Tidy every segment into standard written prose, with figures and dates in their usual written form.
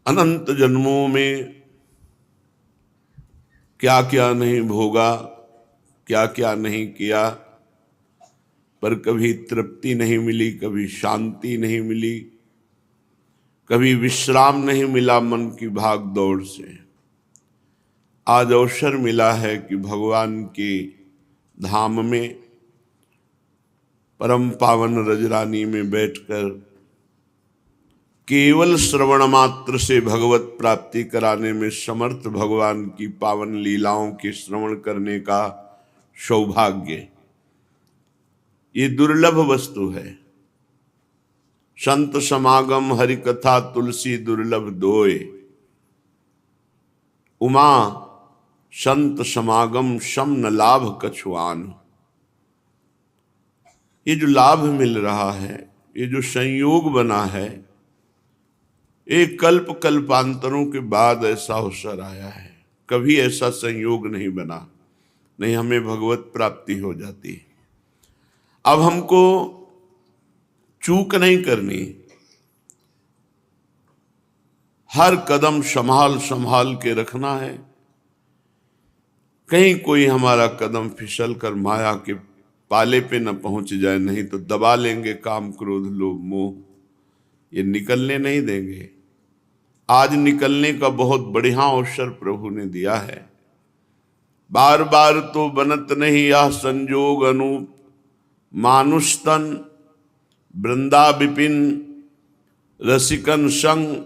अनंत जन्मों में क्या क्या नहीं भोगा, क्या क्या नहीं किया, पर कभी तृप्ति नहीं मिली, कभी शांति नहीं मिली, कभी विश्राम नहीं मिला मन की भाग दौड़ से। आज अवसर मिला है कि भगवान के धाम में परम पावन रजरानी में बैठकर केवल श्रवण मात्र से भगवत प्राप्ति कराने में समर्थ भगवान की पावन लीलाओं के श्रवण करने का सौभाग्य, ये दुर्लभ वस्तु है। संत समागम हरि कथा तुलसी दुर्लभ दोए, उमा संत समागम सम न लाभ कछुआन। ये जो लाभ मिल रहा है, ये जो संयोग बना है, एक कल्प कल्पांतरों के बाद ऐसा अवसर आया है। कभी ऐसा संयोग नहीं बना, नहीं हमें भगवत प्राप्ति हो जाती। अब हमको चूक नहीं करनी, हर कदम संभाल संभाल के रखना है। कहीं कोई हमारा कदम फिसल कर माया के पाले पे न पहुंच जाए, नहीं तो दबा लेंगे काम क्रोध लोभ मोह, ये निकलने नहीं देंगे। आज निकलने का बहुत बढ़िया अवसर प्रभु ने दिया है। बार बार तो बनत नहीं यह संजोग अनूप, मानुष तन वृंदा विपिन रसिकन संग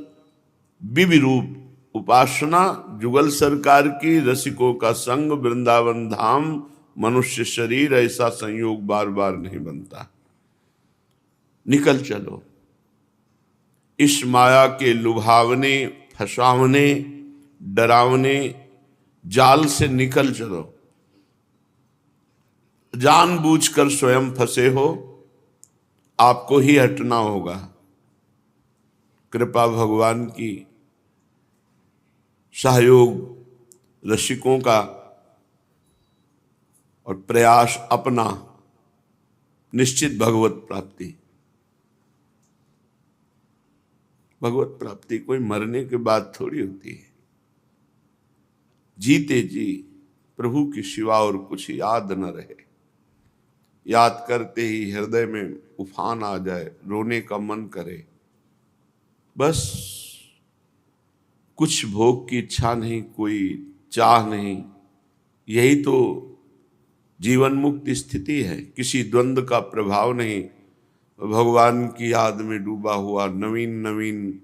विविरूप। उपासना जुगल सरकार की, रसिकों का संग, वृंदावन धाम, मनुष्य शरीर, ऐसा संयोग बार बार नहीं बनता। निकल चलो इस माया के लुभावने, फसावने, डरावने जाल से निकल चलो। जानबूझकर स्वयं फंसे हो, आपको ही हटना होगा। कृपा भगवान की, सहयोग रसिकों का और प्रयास अपना, निश्चित भगवत प्राप्ति। भगवत प्राप्ति कोई मरने के बाद थोड़ी होती है। जीते जी प्रभु की सिवा और कुछ याद न रहे, याद करते ही हृदय में उफान आ जाए, रोने का मन करे, बस कुछ भोग की इच्छा नहीं, कोई चाह नहीं। यही तो जीवन मुक्त स्थिति है, किसी द्वंद्व का प्रभाव नहीं। भगवान की याद में डूबा हुआ, नवीन नवीन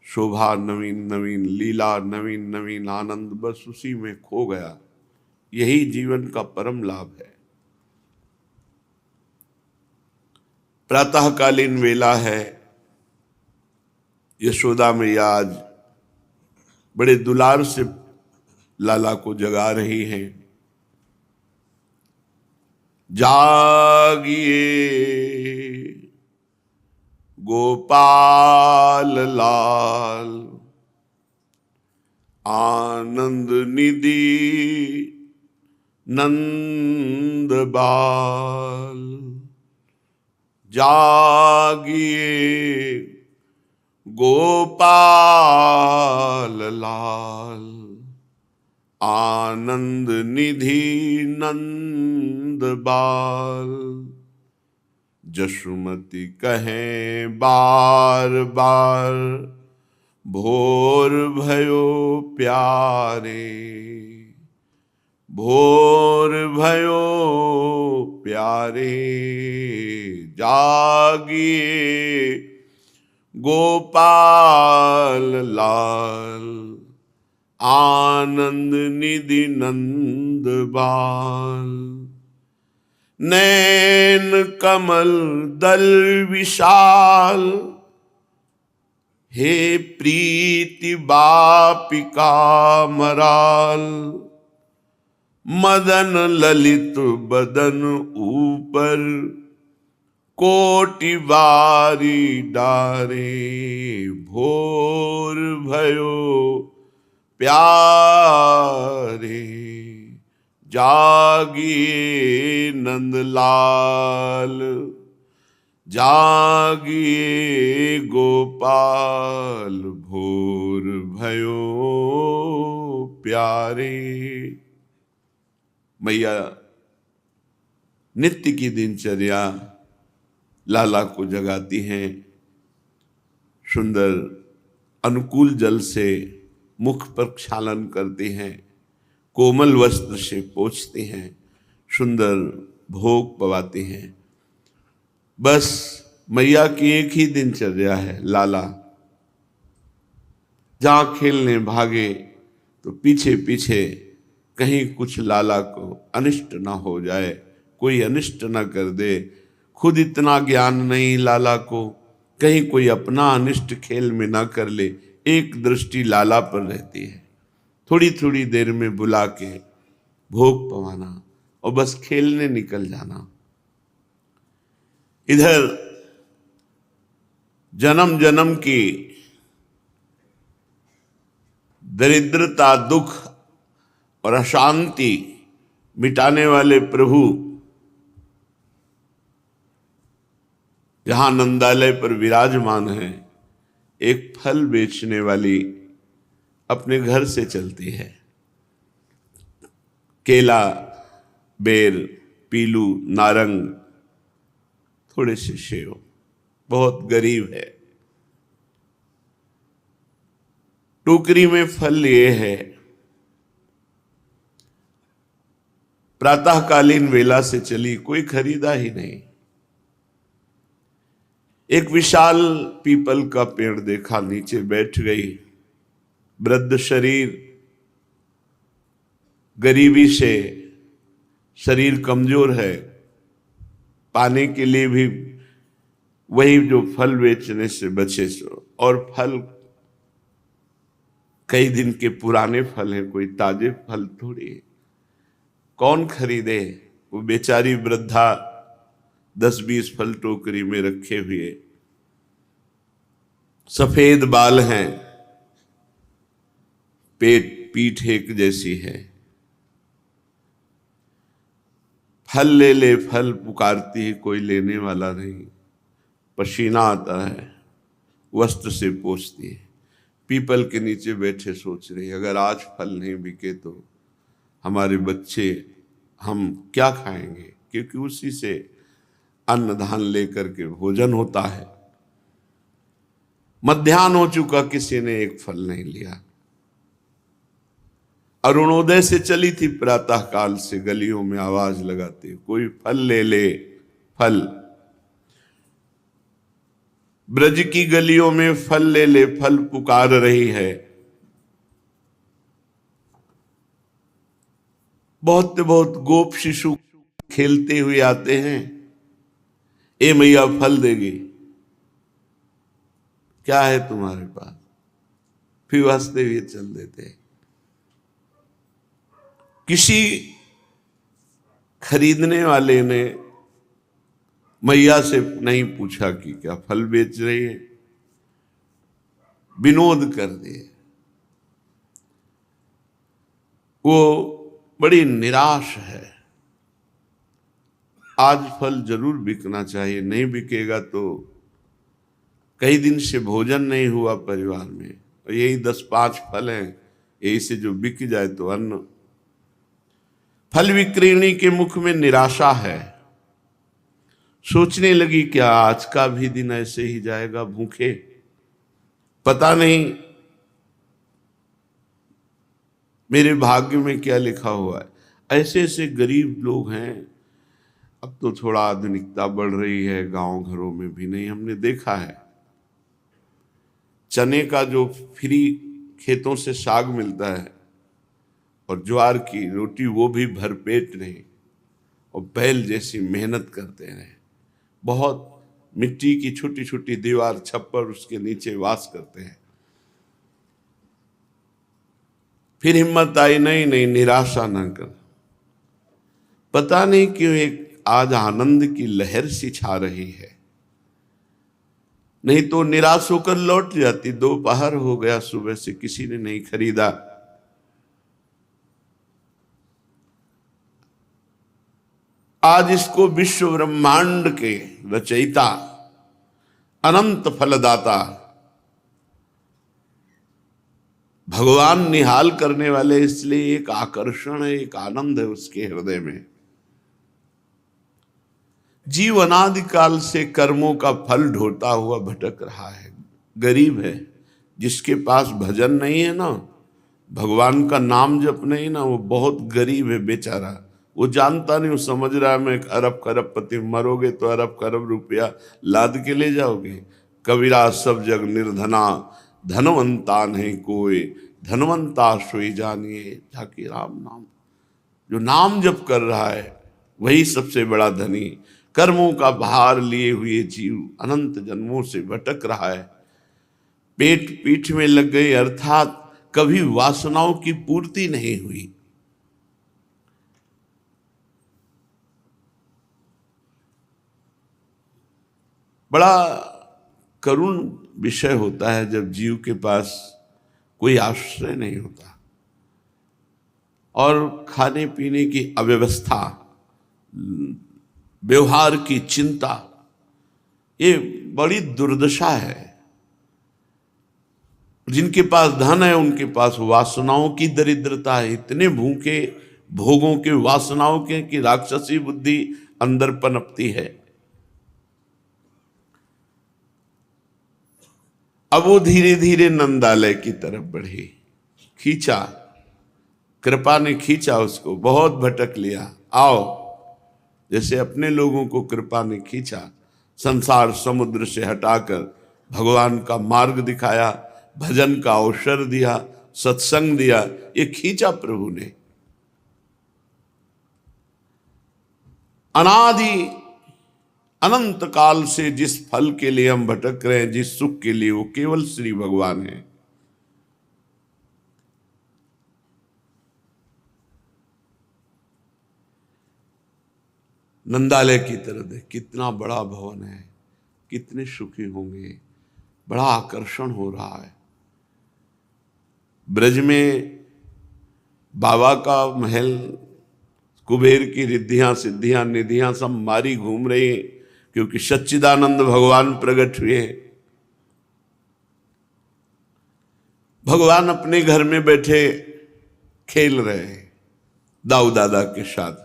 शोभा, नवीन नवीन लीला, नवीन नवीन आनंद, बस उसी में खो गया। यही जीवन का परम लाभ है। प्रातःकालीन वेला है। यशोदा मैया आज बड़े दुलार से लाला को जगा रही हैं। जागिए गोपाल लाल, आनंद निधि नंद बाल। जागिए गोपाल लाल, आनंद निधि नंद बाल। जसुमती कहें बार बार, भोर भयो प्यारे, भोर भयो प्यारे। जागिए गोपाल लाल, आनंद निधि नंद बाल। नैन कमल दल विशाल, हे प्रीति बापिका मराल। मदन ललित बदन ऊपर, कोटि बारी डारे। भोर भयो प्यारे, जागिए नंदलाल। जागिए गोपाल भोर भयो प्यारे। मैया नित्य की दिनचर्या लाला को जगाती हैं, सुंदर अनुकूल जल से मुख पर क्षालन करती हैं, कोमल वस्त्र से पोंछती हैं, सुंदर भोग पवाती हैं। बस मैया की एक ही दिनचर्या है, लाला जहां खेलने भागे तो पीछे पीछे कहीं कुछ लाला को अनिष्ट ना हो जाए, कोई अनिष्ट ना कर दे। खुद इतना ज्ञान नहीं लाला को, कहीं कोई अपना अनिष्ट खेल में ना कर ले। एक दृष्टि लाला पर रहती है, थोड़ी थोड़ी देर में बुला के भोग पवाना और बस खेलने निकल जाना। इधर जन्म जन्म की दरिद्रता, दुख और अशांति मिटाने वाले प्रभु जहां नंदालय पर विराजमान है, एक फल बेचने वाली अपने घर से चलती है। केला, बेर, पीलू, नारंग, थोड़े से सेव, बहुत गरीब है। टोकरी में फल लिए है। प्रातःकालीन वेला से चली, कोई खरीदा ही नहीं। एक विशाल पीपल का पेड़ देखा, नीचे बैठ गई। वृद्ध शरीर, गरीबी से शरीर कमजोर है, पाने के लिए भी वही जो फल बेचने से बचे सो, और फल कई दिन के पुराने फल हैं, कोई ताजे फल थोड़ी है। कौन खरीदे? वो बेचारी वृद्धा 10-20 फल टोकरी में रखे हुए, सफेद बाल हैं, पीठ एक जैसी है। फल ले ले, फल पुकारती है, कोई लेने वाला नहीं। पसीना आता है, वस्त्र से पोंछती है। पीपल के नीचे बैठे सोच रही, अगर आज फल नहीं बिके तो हमारे बच्चे, हम क्या खाएंगे? क्योंकि उसी से अन्न धान लेकर के भोजन होता है। मध्याह्न हो चुका, किसी ने एक फल नहीं लिया। अरुणोदय से चली थी, प्रातः काल से गलियों में आवाज लगाते, कोई फल ले ले, फल। ब्रज की गलियों में फल ले ले, फल पुकार रही है। बहुत बहुत गोप शिशु खेलते हुए आते हैं, ए मैया फल देगी, क्या है तुम्हारे पास? फिर हंसते हुए चल देते। किसी खरीदने वाले ने मैया से नहीं पूछा कि क्या फल बेच रही है, विनोद कर दिए। वो बड़ी निराश है। आज फल जरूर बिकना चाहिए, नहीं बिकेगा तो कई दिन से भोजन नहीं हुआ परिवार में, और यही 10-5 फल हैं, यही से जो बिक जाए तो अन्न। फल विक्रेणी के मुख में निराशा है। सोचने लगी, क्या आज का भी दिन ऐसे ही जाएगा भूखे? पता नहीं मेरे भाग्य में क्या लिखा हुआ है। ऐसे ऐसे गरीब लोग हैं। अब तो थोड़ा आधुनिकता बढ़ रही है, गांव घरों में भी नहीं, हमने देखा है चने का जो फ्री खेतों से साग मिलता है और ज्वार की रोटी, वो भी भरपेट नहीं, और बैल जैसी मेहनत करते हैं। बहुत मिट्टी की छोटी छोटी दीवार, छप्पर, उसके नीचे वास करते हैं। फिर हिम्मत आई, नहीं नहीं, निराशा न कर। पता नहीं क्यों एक आज आनंद की लहर सी छा रही है, नहीं तो निराश होकर लौट जाती। दोपहर हो गया, सुबह से किसी ने नहीं खरीदा। आज इसको विश्व ब्रह्मांड के रचयिता अनंत फलदाता, भगवान निहाल करने वाले, इसलिए एक आकर्षण है, एक आनंद है उसके हृदय में। जीव अनादि काल से कर्मों का फल ढोता हुआ भटक रहा है, गरीब है। जिसके पास भजन नहीं है ना, भगवान का नाम जप नहीं ना, वो बहुत गरीब है बेचारा। वो जानता नहीं, वो समझ रहा है मैं एक अरब खरबपति, मरोगे तो अरब खरब रुपया लाद के ले जाओगे। कबीरा सब जग निर्धना, धनवंता नहीं कोई, धनवंता सोई जानिए जाके राम नाम। जो नाम जप कर रहा है वही सबसे बड़ा धनी। कर्मों का भार लिए हुए जीव अनंत जन्मों से भटक रहा है, पेट पीठ में लग गई, अर्थात कभी वासनाओं की पूर्ति नहीं हुई। बड़ा करुण विषय होता है जब जीव के पास कोई आश्रय नहीं होता और खाने पीने की अव्यवस्था, व्यवहार की चिंता, ये बड़ी दुर्दशा है। जिनके पास धन है उनके पास वासनाओं की दरिद्रता है, इतने भूखे भोगों के, वासनाओं के कि राक्षसी बुद्धि अंदर पनपती है। अब वो धीरे धीरे नंदालय की तरफ बढ़ी, खींचा, कृपा ने खींचा उसको, बहुत भटक लिया, आओ। जैसे अपने लोगों को कृपा ने खींचा, संसार समुद्र से हटाकर भगवान का मार्ग दिखाया, भजन का अवसर दिया, सत्संग दिया, ये खींचा प्रभु ने। अनादि अनंत काल से जिस फल के लिए हम भटक रहे हैं, जिस सुख के लिए, वो केवल श्री भगवान है। नंदालय की तरफ देख, कितना बड़ा भवन है, कितने सुखी होंगे, बड़ा आकर्षण हो रहा है। ब्रज में बाबा का महल, कुबेर की रिद्धियां सिद्धियां निधियां सब मारी घूम रही हैं, क्योंकि सच्चिदानंद भगवान प्रकट हुए हैं। भगवान अपने घर में बैठे खेल रहे हैं दाऊ दादा के साथ।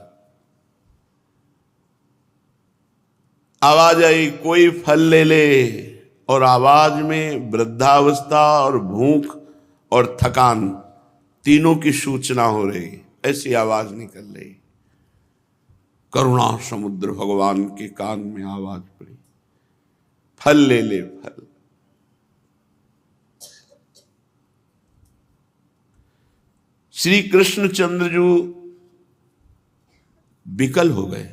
आवाज आई, कोई फल ले ले, और आवाज में वृद्धावस्था और भूख और थकान तीनों की सूचना हो रही, ऐसी आवाज निकल रही। करुणा समुद्र भगवान के कान में आवाज पड़ी, फल ले ले, फल। श्री कृष्णचंद्र जी विकल हो गए।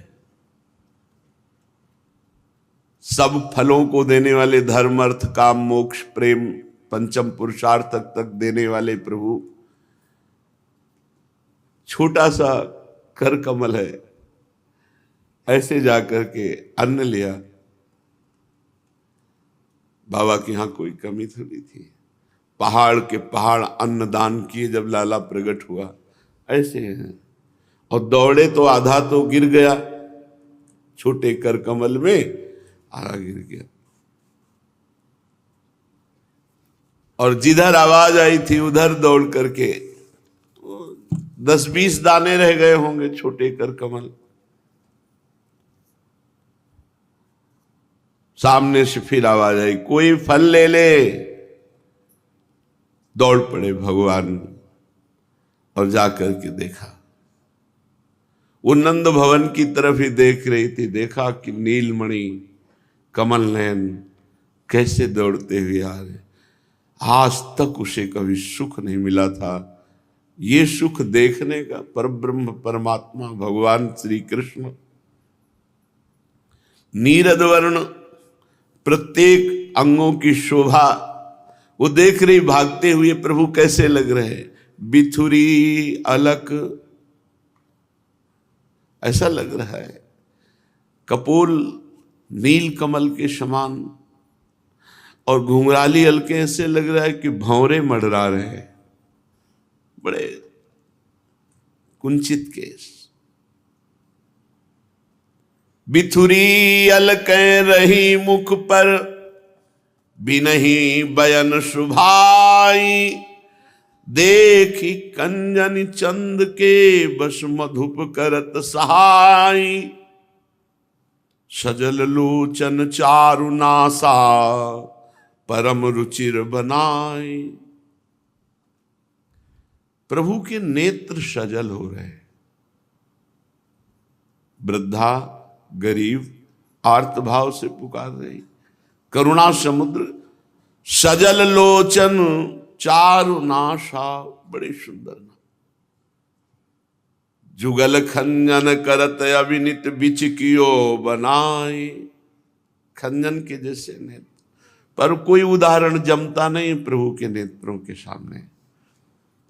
सब फलों को देने वाले, धर्म अर्थ काम मोक्ष प्रेम पंचम पुरुषार्थ तक देने वाले प्रभु, छोटा सा कर कमल है, ऐसे जाकर के अन्न लिया। बाबा के यहां कोई कमी थोड़ी थी, पहाड़ के पहाड़ अन्न दान किए जब लाला प्रकट हुआ, ऐसे हैं। और दौड़े तो आधा तो गिर गया, छोटे कर कमल में आधा गिर गया। और जिधर आवाज आई थी उधर दौड़ करके 10-20 दाने रह गए होंगे छोटे कर कमल। सामने से फिर आवाज आई, कोई फल ले ले। दौड़ पड़े भगवान और जाकर के देखा, वो नंद भवन की तरफ ही देख रही थी। देखा कि नीलमणि कमल नयन कैसे दौड़ते हुए आ रहे। आज तक उसे कभी सुख नहीं मिला था, ये सुख देखने का। परब्रह्म परमात्मा भगवान श्री कृष्ण, नीरद वर्ण, प्रत्येक अंगों की शोभा वो देख रही। भागते हुए प्रभु कैसे लग रहे, बिथुरी अलक ऐसा लग रहा है, कपोल नील कमल के समान, और घुंघराली हल्के ऐसे लग रहा है कि भंवरे मडरा रहे हैं, बड़े कुंचित केस। बिथुरी अलकै रही मुख पर, बिनहि बयन सुभाई, देखी कंजन चंद के बस मधुप करत सहाई। सजल लोचन चारु नासा, परम रुचिर बनाई। प्रभु के नेत्र सजल हो रहे। वृद्धा गरीब आर्त भाव से पुकार रही। करुणा समुद्र सजल लोचन चारु नासा, बड़े सुंदर ना। जुगल खंजन करत अविनित बिचकियो बनाए। खंजन के जैसे नेत्र, पर कोई उदाहरण जमता नहीं प्रभु के नेत्रों के सामने।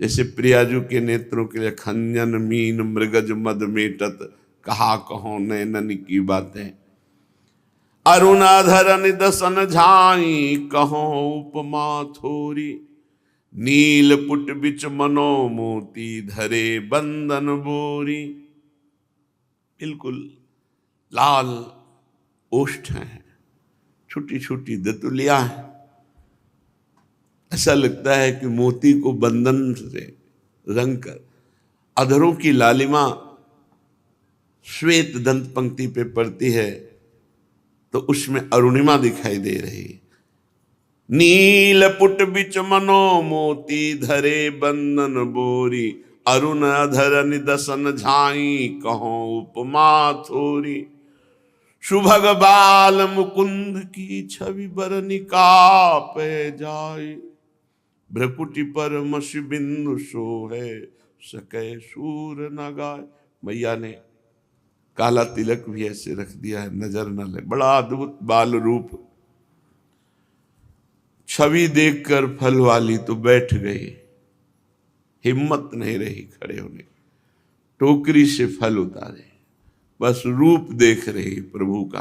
जैसे प्रियाजू के नेत्रों के लिए खंजन मीन मृगज मद मेटत, कहा कहो नैनन की बातें। अरुणाधर निदसन झाई, कहो उपमा थोरी। नील पुट बिच मनो मोती, धरे बंदन बोरी। बिल्कुल लाल ओष्ठ हैं, छोटी छोटी दतुलियां हैं। ऐसा लगता है कि मोती को बंधन से रंग कर, अधरों की लालिमा श्वेत दंत पंक्ति पे पड़ती है तो उसमें अरुणिमा दिखाई दे रही। नील पुट बिच मनो मोती, धरे बंदन बोरी। अरुण अधर निदसन झाई, कहो उपमा थोरी। सुभग बाल मुकुंद की छवि बरनिका पे जाए। भ्रकुटी पर मसी बिंदु सोहे, सके सूर न गाय। मैया ने काला तिलक भी ऐसे रख दिया है, नजर न ले। बड़ा अद्भुत बाल रूप। छवि देखकर फल वाली तो बैठ गई, हिम्मत नहीं रही खड़े होने। टोकरी से फल उतारे, बस रूप देख रही प्रभु का।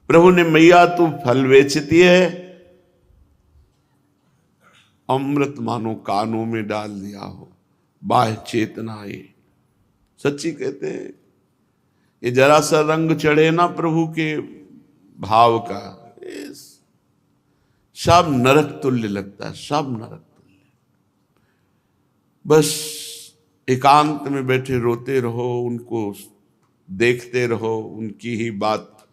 प्रभु ने, मैया तू फल बेचती है, अमृत मानो कानों में डाल दिया हो, बाह्य चेतना आई। सच्ची कहते हैं, ये जरा सा रंग चढ़े ना प्रभु के भाव का, सब नरक तुल्य लगता है, सब नरक तुल्य। बस एकांत में बैठे रोते रहो, उनको देखते रहो, उनकी ही बात।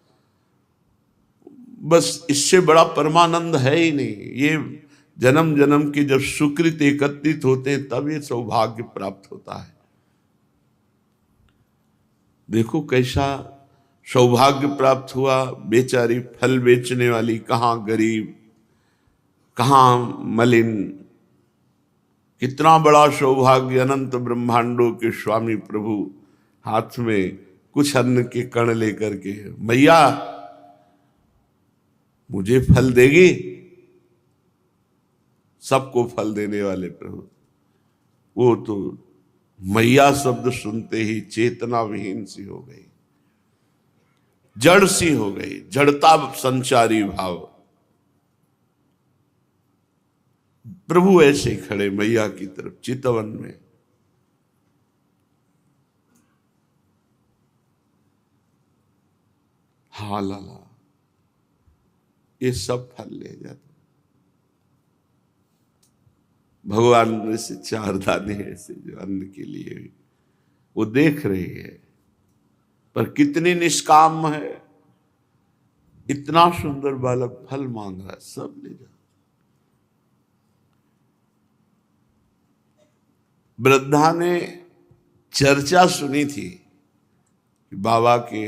बस इससे बड़ा परमानंद है ही नहीं। ये जन्म जन्म के जब सुकृत एकत्रित होते हैं तब ये सौभाग्य प्राप्त होता है। देखो कैसा सौभाग्य प्राप्त हुआ। बेचारी फल बेचने वाली, कहाँ गरीब कहाँ मलिन। कितना बड़ा सौभाग्य। अनंत ब्रह्मांडों के स्वामी प्रभु हाथ में कुछ अन्न के कण लेकर के, मैया मुझे फल देगी। सबको फल देने वाले प्रभु। वो तो मैया शब्द सुनते ही चेतना विहीन सी हो गई, जड़ सी हो गई, जड़ता संचारी भाव। प्रभु ऐसे खड़े मैया की तरफ चितवन में। हाँ लाला, ये सब फल ले जाते। भगवान ने से 4 दाने ऐसे जो अन्न के लिए वो देख रही है, पर कितनी निष्काम है। इतना सुंदर बालक फल मांग रहा है, सब ले जा। वृद्धा ने चर्चा सुनी थी कि बाबा के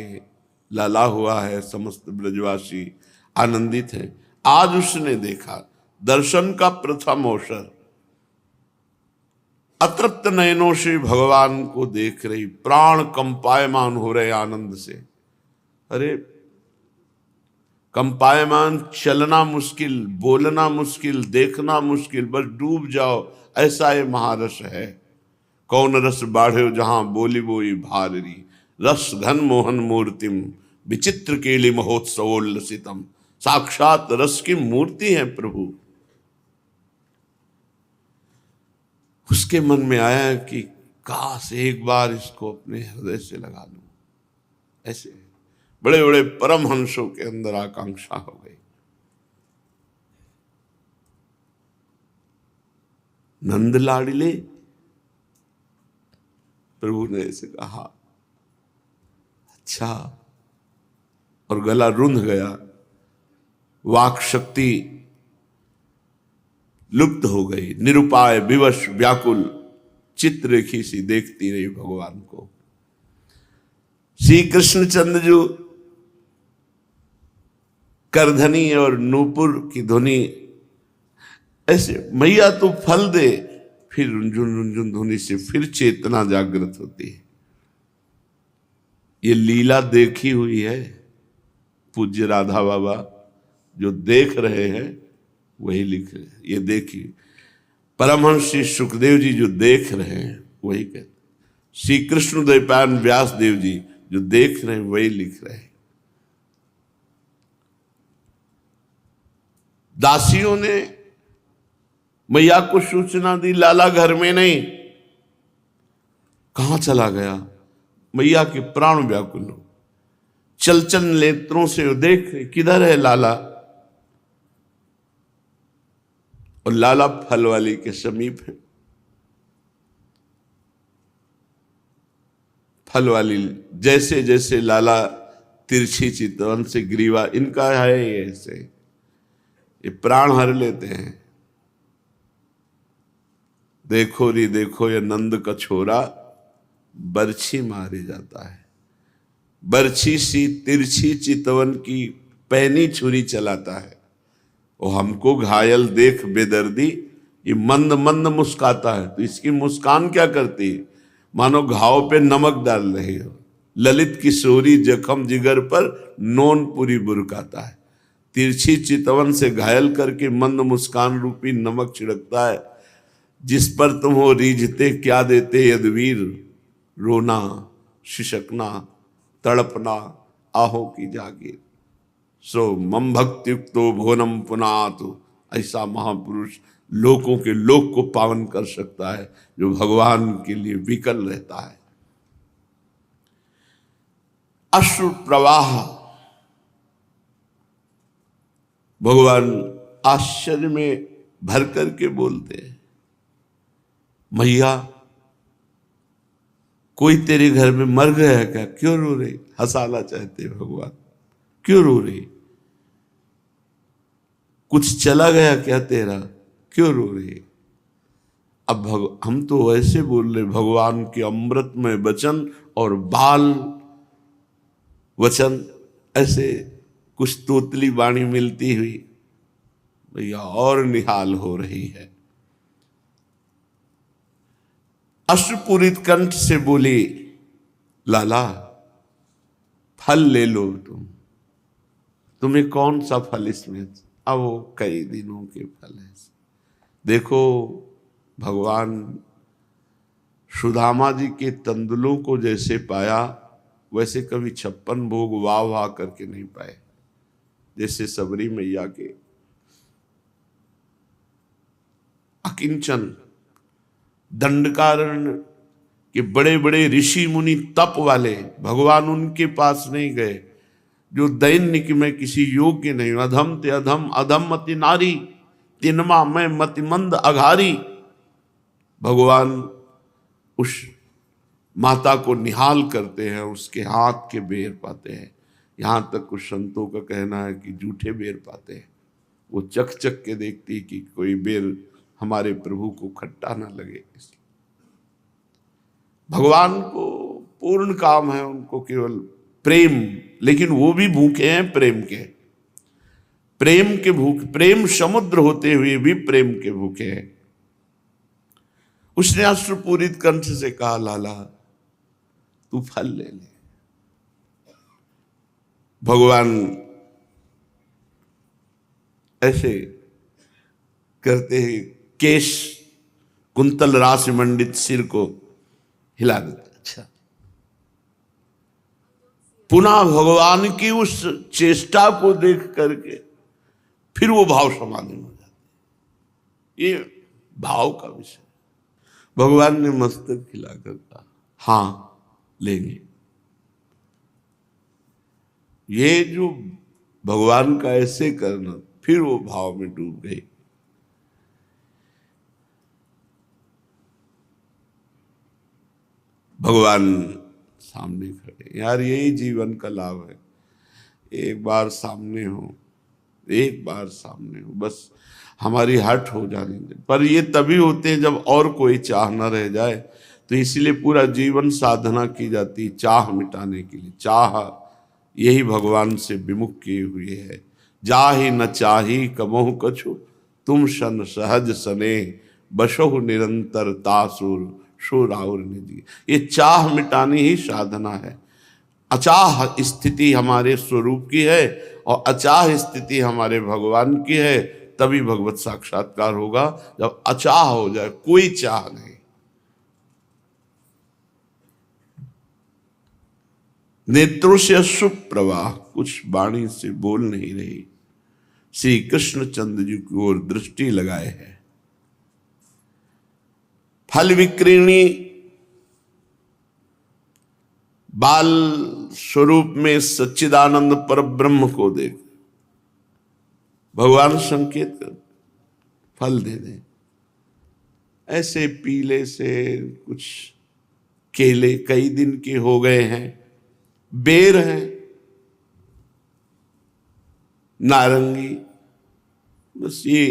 लाला हुआ है, समस्त ब्रजवासी आनंदित हैं। आज उसने देखा, दर्शन का प्रथम अवसर। अतृप्त नयनों से भगवान को देख रही, प्राण कंपायमान हो रहे आनंद से। अरे कंपायमान, चलना मुश्किल, बोलना मुश्किल, देखना मुश्किल, बस डूब जाओ, ऐसा ये महारस है। कौन रस बाढ़े जहां बोली बोई भारी। रस घन मोहन मूर्तिम, विचित्र केली महोत्सवोल्लसितम। साक्षात रस की मूर्ति है प्रभु। उसके मन में आया कि काश एक बार इसको अपने हृदय से लगा लूं। ऐसे बड़े बड़े परमहंसों के अंदर आकांक्षा हो गई। नंद लाडले, प्रभु ने ऐसे कहा, अच्छा, और गला रुंध गया, वाक शक्ति लुप्त हो गई, निरुपाय विवश व्याकुल चित्ररेखी सी देखती रही भगवान को। श्री कृष्णचंद्र जो करधनी और नूपुर की ध्वनि ऐसे, मैया तो फल दे, फिर रुंझुन रुंझुन ध्वनि से फिर चेतना जागृत होती है। ये लीला देखी हुई है। पूज्य राधा बाबा जो देख रहे हैं वही लिख रहे हैं। ये देखिए परमहंस श्री सुखदेव जी जो देख रहे हैं वही कहते, श्री कृष्ण द्वैपायन व्यास देव जी जो देख रहे हैं वही लिख रहे हैं। दासियों ने मैया को सूचना दी, लाला घर में नहीं। कहां चला गया? मैया के प्राण व्याकुल हो, चलचन नेत्रों से वो देख रहे, किधर है लाला? और लाला फल वाली के समीप है। फल वाली जैसे जैसे लाला तिरछी चितवन से ग्रीवा, इनका है ये ऐसे, ये प्राण हर लेते हैं। देखो री देखो ये नंद का छोरा बरछी मारे जाता है, बरछी सी तिरछी चितवन की पैनी छुरी चलाता है। वो हमको घायल देख बेदर्दी, ये मंद मंद मुस्काता है। तो इसकी मुस्कान क्या करती है? मानो घाव पे नमक डाल रही हो। ललित किशोरी जखम जिगर पर नोन पूरी बुरकाता है। तिरछी चितवन से घायल करके मंद मुस्कान रूपी नमक छिड़कता है। जिस पर तुम हो रीझते क्या देते यदवीर, रोना शिशकना तड़पना आहो की जागीर। सो मम भक्तियुक्तो भुवनम पुनातु, ऐसा महापुरुष लोकों के लोक को पावन कर सकता है जो भगवान के लिए विकल रहता है। अश्रु प्रवाह, भगवान आश्चर्य में भर करके बोलते हैं, मैया कोई तेरे घर में मर गया है क्या? क्यों रो रही? हंसाना चाहते भगवान, क्यों रो रही? कुछ चला गया क्या तेरा? क्यों रो रही? अब हम तो वैसे बोल रहे, भगवान के अमृतमय वचन और बाल वचन, ऐसे कुछ तोतली वाणी मिलती हुई भैया और निहाल हो रही है। अश्रुपूरित कंठ से बोली, लाला फल ले लो, तुम्हें कौन सा फल इसमें? अब वो कई दिनों के फल है। देखो भगवान सुदामा जी के तंदुलों को जैसे पाया, वैसे कभी 56 भोग वाह वाह करके नहीं पाए। जैसे सबरी मैया के अकिंचन दंडकारण्य के बड़े बड़े ऋषि मुनि तप वाले, भगवान उनके पास नहीं गए। जो दैनिक में किसी योग्य नहीं, अधम ते अधम अधम मति नारी, तिनमा में मतिमंद अघारी। भगवान उस माता को निहाल करते हैं, उसके हाथ के बेर पाते हैं। यहाँ तक कुछ संतों का कहना है कि जूठे बेर पाते हैं। वो चख चख के देखती कि कोई बेर हमारे प्रभु को खट्टा ना लगे। भगवान को पूर्ण काम है, उनको केवल प्रेम, लेकिन वो भी भूखे हैं प्रेम के, प्रेम के भूख, प्रेम समुद्र होते हुए भी प्रेम के भूखे हैं। उसने अश्रुपूरित कंठ से कहा, लाला तू फल ले ले। भगवान ऐसे करते ही केश कुंतल राशि मंडित सिर को हिला देते। अच्छा, पुनः भगवान की उस चेष्टा को देख करके फिर वो भाव समाधि में हो जाते। ये भाव का विषय। भगवान ने मस्तक हिलाकर कहा, हाँ लेंगे। ये जो भगवान का ऐसे करना, फिर वो भाव में डूब गई। भगवान सामने खड़े, यार यही जीवन का लाभ है, एक बार सामने हो, एक बार सामने हो, बस हमारी हट हो जाने दे। पर ये तभी होते हैं जब और कोई चाह न रह जाए। तो इसीलिए पूरा जीवन साधना की जाती है चाह मिटाने के लिए। चाह यही भगवान से विमुख किए हुए है। जाहि न चाही कबहु कछु, तुम सन सहज सने, बसहु निरंतर तासुर सो राउर निधि। ये चाह मिटानी ही साधना है। अचाह स्थिति हमारे स्वरूप की है और अचाह स्थिति हमारे भगवान की है। तभी भगवत साक्षात्कार होगा जब अचाह हो जाए, कोई चाह नहीं। नेत्रों से अश्रु प्रवाह, कुछ वाणी से बोल नहीं रही। श्री कृष्णचंद्र जी की ओर दृष्टि लगाए है। फल विक्रीणी बाल स्वरूप में सच्चिदानंद पर ब्रह्म को देख भगवान संकेत कर फल दे दे। ऐसे पीले से कुछ केले कई दिन के हो गए हैं, बेर हैं, नारंगी, बस ये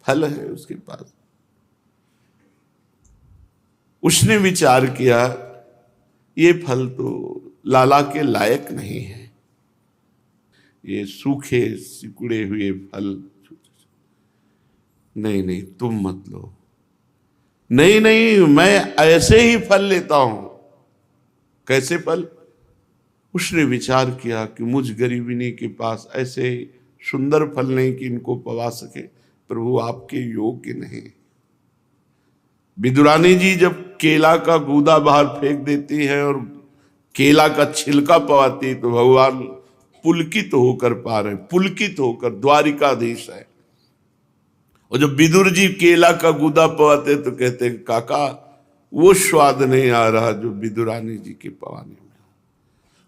फल है उसके पास। उसने विचार किया ये फल तो लाला के लायक नहीं है, ये सूखे सिकुड़े हुए फल, नहीं नहीं तुम मत लो, नहीं नहीं मैं ऐसे ही फल लेता हूं। कैसे फल? उसने विचार किया कि मुझ गरीबिनी के पास ऐसे सुंदर फल नहीं कि इनको पवा सके, प्रभु आपके योग्य नहीं। विदुरानी जी जब केला का गूदा बाहर फेंक देती है और केला का छिलका पवाती है तो भगवान पुलकित होकर पा रहे, पुलकित होकर, द्वारिकाधीश है। और जब विदुर जी केला का गूदा पवाते तो कहते हैं काका वो स्वाद नहीं आ रहा जो विदुरानी जी के पवाने में।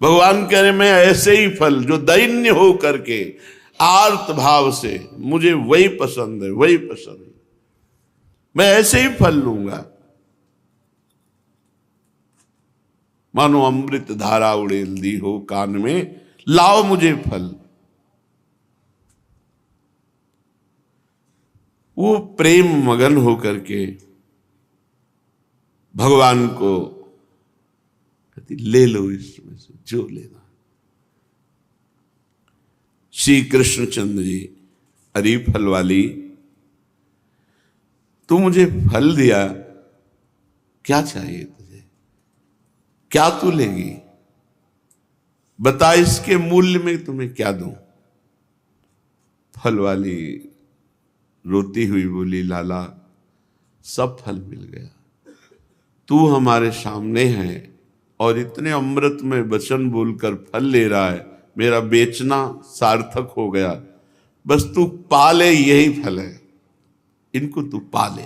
भगवान कह रहे मैं ऐसे ही फल जो दैन्य हो करके आर्त भाव से, मुझे वही पसंद है, वही पसंद है, मैं ऐसे ही फल लूंगा। मानो अमृत धारा उड़ेल दी हो कान में, लाओ मुझे फल। वो प्रेम मगन होकर के भगवान को कहती ले लो इसमें से जो लेना। श्री कृष्णचंद्र जी, अरे फल वाली तू मुझे फल दिया, क्या चाहिए तुझे, क्या तू लेगी, बता इसके मूल्य में तुम्हें क्या दूं। फल वाली रोती हुई बोली लाला सब फल मिल गया, तू हमारे सामने है और इतने अमृत में वचन बोलकर फल ले रहा है, मेरा बेचना सार्थक हो गया, बस तू पाले, यही फल है, इनको तू पाले।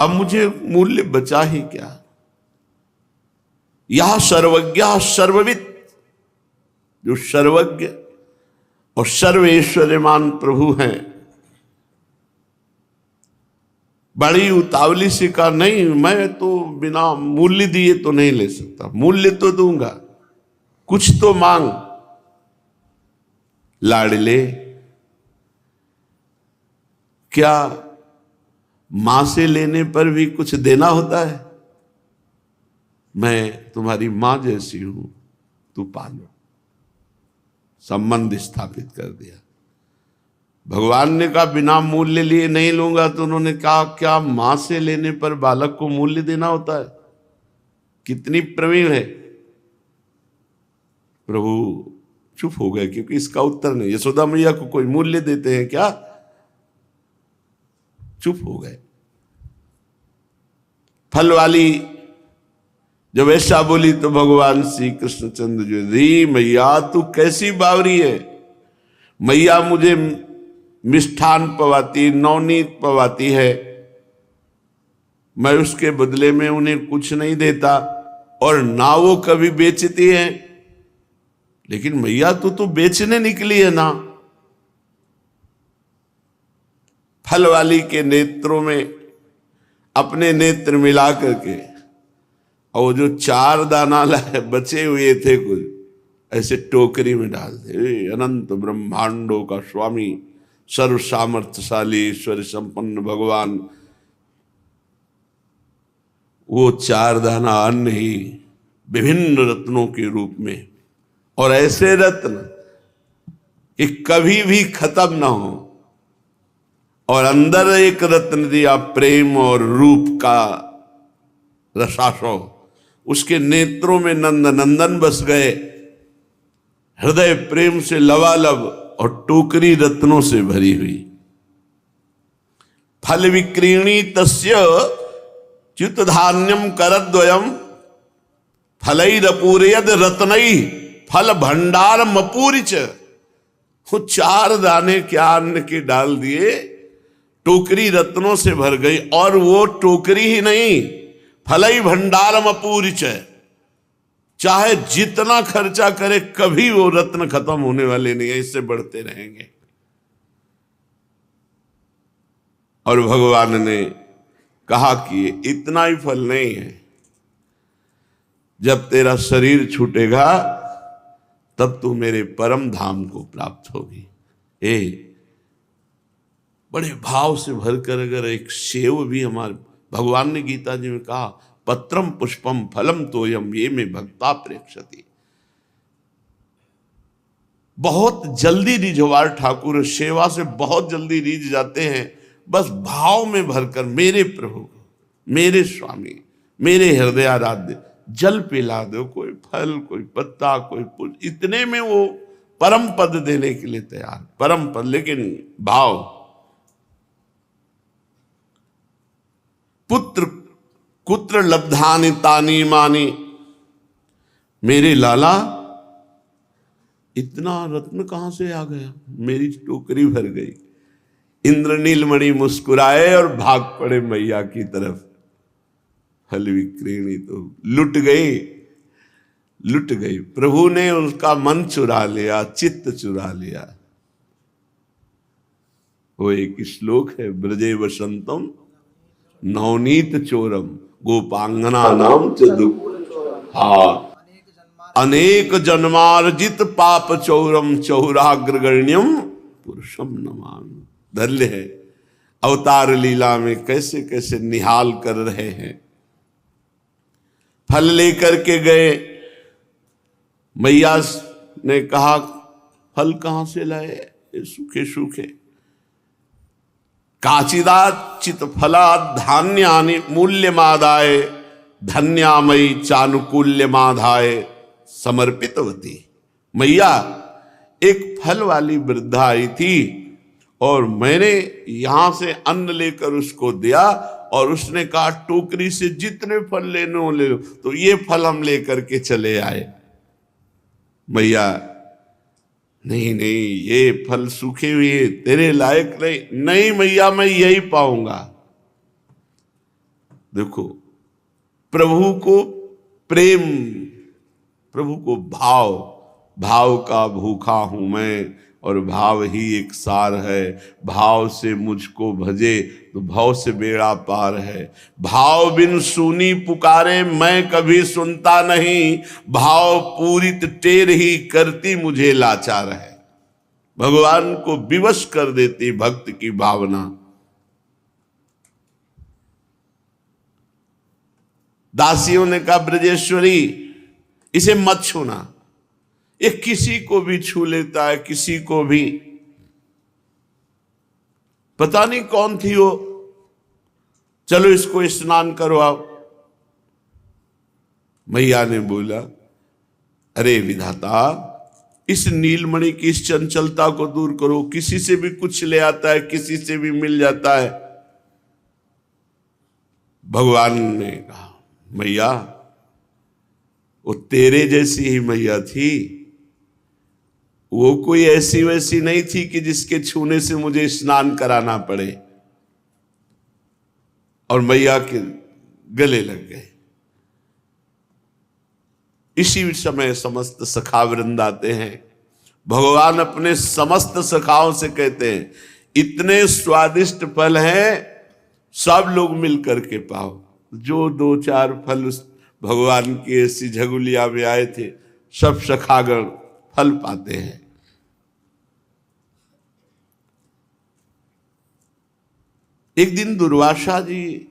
अब मुझे मूल्य बचा ही क्या। यह सर्वज्ञ सर्वविद, जो सर्वज्ञ और सर्वेश्वरमान प्रभु हैं, बड़ी उतावली से कहा नहीं मैं तो बिना मूल्य दिए तो नहीं ले सकता, मूल्य तो दूंगा, कुछ तो मांग। लाडले क्या मां से लेने पर भी कुछ देना होता है? मैं तुम्हारी मां जैसी हूं, तू पालो। संबंध स्थापित कर दिया। भगवान ने कहा बिना मूल्य लिए नहीं लूंगा, तो उन्होंने कहा क्या मां से लेने पर बालक को मूल्य देना होता है? कितनी प्रवीण है। प्रभु चुप हो गए क्योंकि इसका उत्तर नहीं। यशोदा मैया को कोई मूल्य देते हैं क्या? चुप हो गए। फल वाली जब ऐसा बोली तो भगवान श्री कृष्णचंद्र जी, री मैया तू कैसी बावरी है, मैया मुझे मिष्ठान पवाती, नवनीत पवाती है, मैं उसके बदले में उन्हें कुछ नहीं देता, और ना वो कभी बेचती है। लेकिन मैया तू तो बेचने निकली है ना। फल वाली के नेत्रों में अपने नेत्र मिला करके, और वो जो 4 दाना लाए बचे हुए थे कुछ, ऐसे टोकरी में डाल दे। अनंत ब्रह्मांडों का स्वामी, सर्व सामर्थ्यशाली, ईश्वर संपन्न भगवान, वो 4 दाना अन्न ही विभिन्न रत्नों के रूप में, और ऐसे रत्न कि कभी भी खत्म ना हो। और अंदर एक रत्न दिया प्रेम और रूप का रसाशो। उसके नेत्रों में नंद नंदन बस गए, हृदय प्रेम से लबालब, और टोकरी रत्नों से भरी हुई। फल विक्रीणी तस्य च्युत धान्यम करद्वयम फलैरपूरयद रत्नई फल भंडार मपूरिच। वो 4 दाने क्या अन्न के डाल दिए, टोकरी रत्नों से भर गई। और वो टोकरी ही नहीं, फलई भंडारम अपूरिच है। चाहे जितना खर्चा करे कभी वो रत्न खत्म होने वाले नहीं है, इससे बढ़ते रहेंगे। और भगवान ने कहा कि इतना ही फल नहीं है, जब तेरा शरीर छूटेगा तब तू मेरे परम धाम को प्राप्त होगी। बड़े भाव से भरकर अगर एक सेव भी हमारे भगवान ने गीता जी में कहा, पत्रम पुष्पम फलम तोयम ये में भक्ता प्रेक्षति। बहुत जल्दी रिझवार ठाकुर सेवा से बहुत जल्दी रिझ जाते हैं। बस भाव में भरकर मेरे प्रभु, मेरे स्वामी, मेरे हृदय आराध्य, जल पिला दो, कोई फल, कोई पत्ता, कोई पुष्प, इतने में वो परम पद देने के लिए तैयार, परम पद। लेकिन भाव, पुत्र कुत्र लब्धानि तानि मानि, मेरे लाला इतना रत्न कहां से आ गया, मेरी टोकरी भर गई। इंद्र नीलमणि मुस्कुराए और भाग पड़े मैया की तरफ। फल विक्रीणी तो लुट गई, लुट गई। प्रभु ने उसका मन चुरा लिया, चित्त चुरा लिया। वो एक श्लोक है, ब्रजे वसंतम नवनीत चोरम गोपांगना नाम च दुख। हाँ, अनेक जन्मार्जित पाप चौरम चौराग्रगण्यम पुरुषम नमामि। धन्य है अवतार लीला में कैसे कैसे निहाल कर रहे हैं। फल लेकर के गए, मैया ने कहा फल कहां से लाए, सूखे सूखे। काचिदाचित फला धान्यानि मूल्यमादाय धन्यामयी चानुकूल्यमाधाय समर्पितवती। मैया एक फल वाली वृद्धा आई थी और मैंने यहां से अन्न लेकर उसको दिया, और उसने कहा टोकरी से जितने फल लेने हो ले लो। तो ये फल हम लेकर के चले आए। मैया, नहीं नहीं, ये फल सूखे हुए तेरे लायक नहीं। नहीं मैया, मैं यही पाऊंगा। देखो, प्रभु को प्रेम, प्रभु को भाव, भाव का भूखा हूं मैं, और भाव ही एक सार है। भाव से मुझको भजे तो भाव से बेड़ा पार है। भाव बिन सुनी पुकारे मैं कभी सुनता नहीं, भाव पूरित टेर ही करती मुझे लाचार है। भगवान को विवश कर देती भक्त की भावना। दासियों ने कहा ब्रजेश्वरी इसे मत छूना, ये किसी को भी छू लेता है, किसी को भी। पता नहीं कौन थी वो, चलो इसको स्नान करवाओ। मैया ने बोला, अरे विधाता, इस नीलमणि की इस चंचलता को दूर करो। किसी से भी कुछ ले आता है, किसी से भी मिल जाता है। भगवान ने कहा, मैया वो तेरे जैसी ही मैया थी, वो कोई ऐसी वैसी नहीं थी कि जिसके छूने से मुझे स्नान कराना पड़े। और मैया के गले लग गए। इसी समय समस्त सखा वृंद आते हैं। भगवान अपने समस्त सखाओं से कहते हैं इतने स्वादिष्ट फल हैं, सब लोग मिल करके पाओ। जो 2-4 फल उस भगवान की ऐसी झगुलिया में आए थे, सब सखागण फल पाते हैं। एक दिन दुर्वासा जी,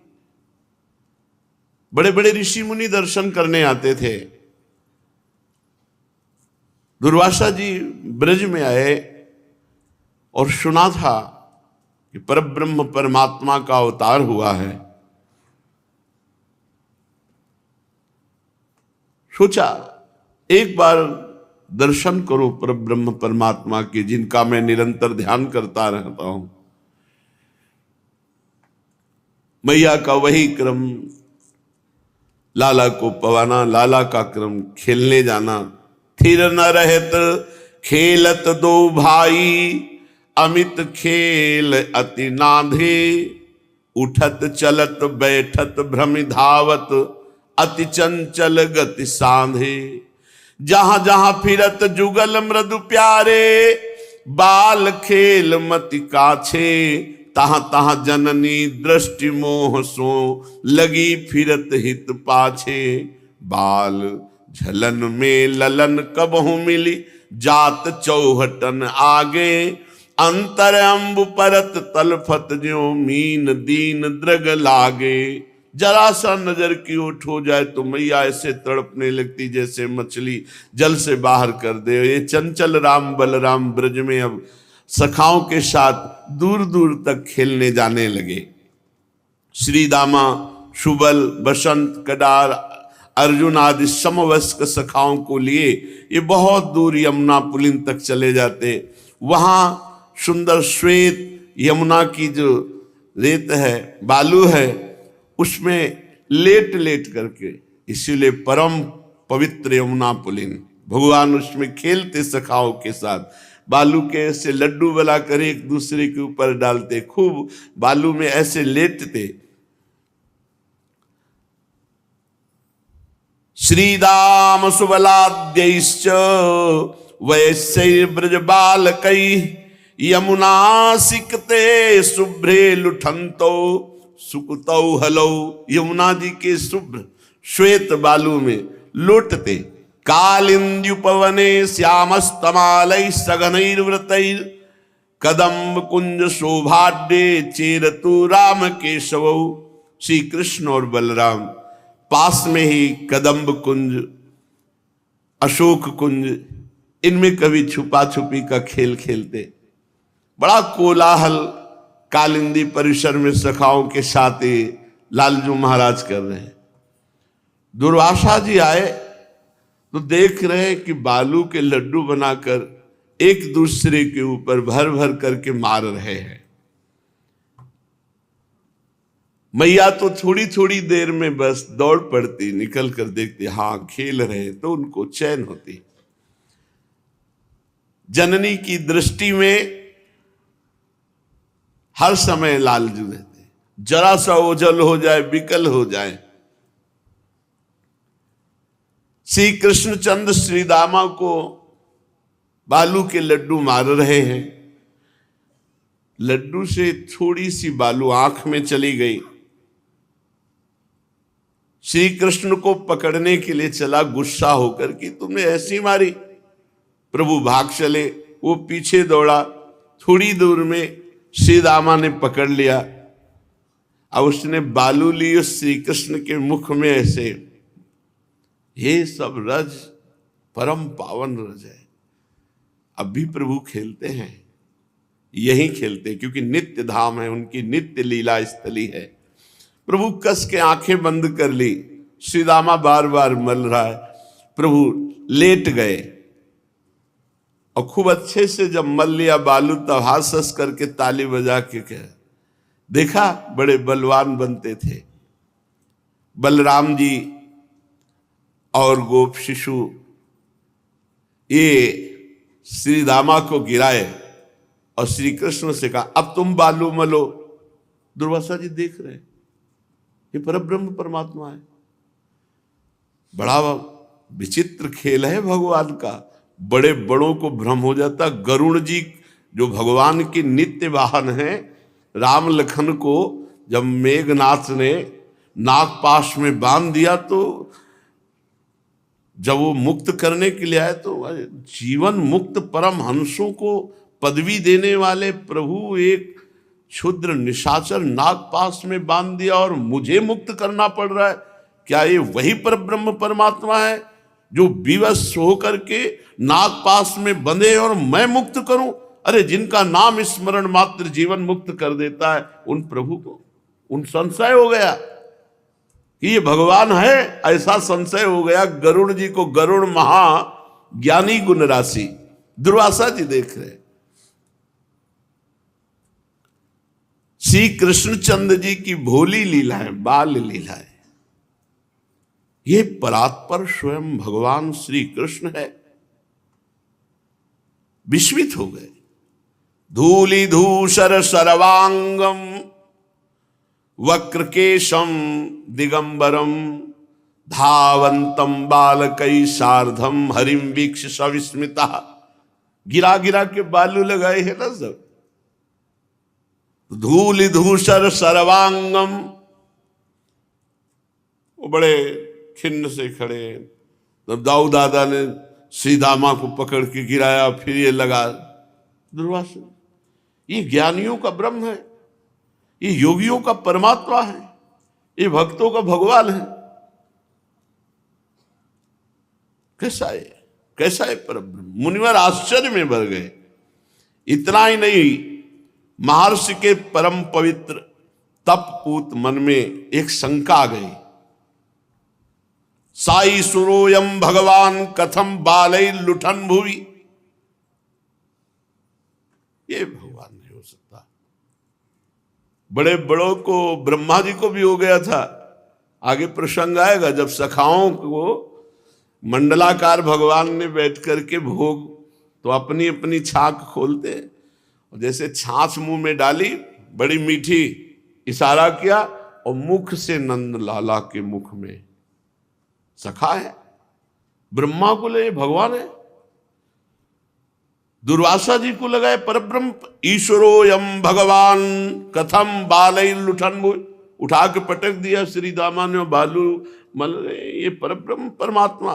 बड़े बड़े ऋषि मुनि दर्शन करने आते थे। दुर्वासा जी ब्रज में आए और सुना था कि परब्रह्म परमात्मा का अवतार हुआ है। सोचा एक बार दर्शन करो परब्रह्म परमात्मा के, जिनका मैं निरंतर ध्यान करता रहता हूं। मैया का वही क्रम, लाला को पवाना, लाला का क्रम खेलने जाना। थिर न रहत खेलत दो भाई, अमित खेल अति नाधे। उठत चलत बैठत भ्रमि धावत, अति चंचल गति सांधे। जहां जहां फिरत जुगल मृदु प्यारे, बाल खेल मति काछे। तहां तहां जननी दृष्टि मोह सो, लगी फिरत हित पाछे। बाल झलन में ललन कबहु मिली, जात चौहटन आगे। अंतर अम्बु परत तलफत ज्यों, मीन दीन द्रग लागे। जरा सा नजर की ओट हो जाए तो मैया ऐसे तड़पने लगती जैसे मछली जल से बाहर कर दे। ये चंचल राम बलराम ब्रज में अब सखाओं के साथ दूर दूर तक खेलने जाने लगे। श्री दामा, सुबल, बसंत, कडार, अर्जुन आदि समवयस्क सखाओं को लिए ये बहुत दूर यमुना पुलिन तक चले जाते। वहां सुंदर श्वेत यमुना की जो रेत है, बालू है, उसमें लेट लेट करके, इसीलिए परम पवित्र यमुना पुलिन। भगवान उसमें खेलते सखाओं के साथ। बालू के ऐसे लड्डू बनाकर एक दूसरे के ऊपर डालते, खूब बालू में ऐसे लेटते। श्रीदाम सुबलाद्यैश्च वैश्यैर्ब्रज बालकैः, यमुना सिकते शुभ्रे लुठंतो, सुकुतौ हलौ। यमुना जी के शुभ्र श्वेत बालू में लोटते। कालिंद्युपवने श्यामस्तमालैः सघनैर्व्रतैः, कदम्ब कुंज शोभाढ्ये चेरतु राम केशवौ। श्री कृष्ण और बलराम पास में ही कदम्ब कुंज, अशोक कुंज, इनमें कभी छुपा छुपी का खेल खेलते। बड़ा कोलाहल कालिंदी परिसर में सखाओं के साथ ही लालजू महाराज कर रहे हैं। दुर्वासा जी आए तो देख रहे हैं कि बालू के लड्डू बनाकर एक दूसरे के ऊपर भर भर करके मार रहे हैं। मैया तो थोड़ी थोड़ी देर में बस दौड़ पड़ती, निकल कर देखती, हाँ खेल रहे, तो उनको चैन होती। जननी की दृष्टि में हर समय लालजू रहते, जरा सा ओझल हो जाए, विकल हो जाए। श्री कृष्णचंद्र श्री दामा को बालू के लड्डू मार रहे हैं। लड्डू से थोड़ी सी बालू आंख में चली गई। श्री कृष्ण को पकड़ने के लिए चला, गुस्सा होकर कि तुमने ऐसी मारी। प्रभु भाग चले, वो पीछे दौड़ा। थोड़ी दूर में श्री दामा ने पकड़ लिया। अब उसने बालू ली श्री कृष्ण के मुख में ऐसे। ये सब रज परम पावन रज है। अब भी प्रभु खेलते हैं, यही खेलते, क्योंकि नित्य धाम है, उनकी नित्य लीला स्थली है। प्रभु कस के आंखें बंद कर ली। श्री दामा बार बार मल रहा है। प्रभु लेट गए और खूब अच्छे से जब मल लिया बालू, तब हाथ हंस करके ताली बजा के कह, देखा बड़े बलवान बनते थे। बलराम जी और गोप शिशु ये श्री दामा को गिराए और श्री कृष्ण से कहा, अब तुम बालू मलो। दुर्वासा जी देख रहे, ये परब्रह्म परमात्मा है। बड़ा विचित्र खेल है भगवान का। बड़े बड़ों को भ्रम हो जाता। गरुड़ जी जो भगवान के नित्य वाहन हैं, राम लखन को जब मेघनाथ ने नागपाश में बांध दिया तो जब वो मुक्त करने के लिए आए तो जीवन मुक्त परम हंसों को पदवी देने वाले प्रभु एक क्षुद्र निशाचर नागपाश में बांध दिया और मुझे मुक्त करना पड़ रहा है। क्या ये वही परब्रह्म परमात्मा है जो विवश होकर के नागपाश में बंधे और मैं मुक्त करूं? अरे जिनका नाम स्मरण मात्र जीवन मुक्त कर देता है, उन प्रभु को उन संशय हो गया कि ये भगवान है, ऐसा संशय हो गया गरुड़ जी को। गरुड़ महा ज्ञानी गुण राशि, दुर्वासा जी देख रहे। श्री कृष्णचंद्र जी की भोली लीलाएं, बाल लीलाएं, ये परात्पर स्वयं भगवान श्री कृष्ण है। विस्मित हो गए। धूलि धूसर सर्वांगम वक्रकेशम दिगंबरम धावंतम बालकई सार्धम हरिम वीक्ष सविस्मिता। गिरा गिरा के बालू लगाए हैं ना सब। धूलि धूसर सर्वांगम, वो बड़े खिन्न से खड़े। तब दाऊ दादा ने श्रीदामा को पकड़ के गिराया, फिर ये लगा। दुर्वासा, ये ज्ञानियों का ब्रह्म है, ये योगियों का परमात्मा है, ये भक्तों का भगवान है। कैसा है परब्रह्म? मुनिवर आश्चर्य में भर गए। इतना ही नहीं, महर्षि के परम पवित्र तपपूत मन में एक शंका आ गई। साई सुरोयम भगवान कथम बालई लुठन भुवि। ये भगवान नहीं हो सकता। बड़े बड़ों को, ब्रह्मा जी को भी हो गया था। आगे प्रसंग आएगा जब सखाओं को मंडलाकार भगवान ने बैठ करके भोग, तो अपनी अपनी छाक खोलते, और जैसे छाछ मुंह में डाली, बड़ी मीठी, इशारा किया और मुख से नंद लाला के मुख में। सखा है, ब्रह्मा को ले भगवान है। दुर्वासा जी को लगाए परब्रह्म। ईश्वरो यम भगवान कथम बालई लुठन, उठा के पटक दिया श्री दामा ने बालू मल। ये परब्रह्म परमात्मा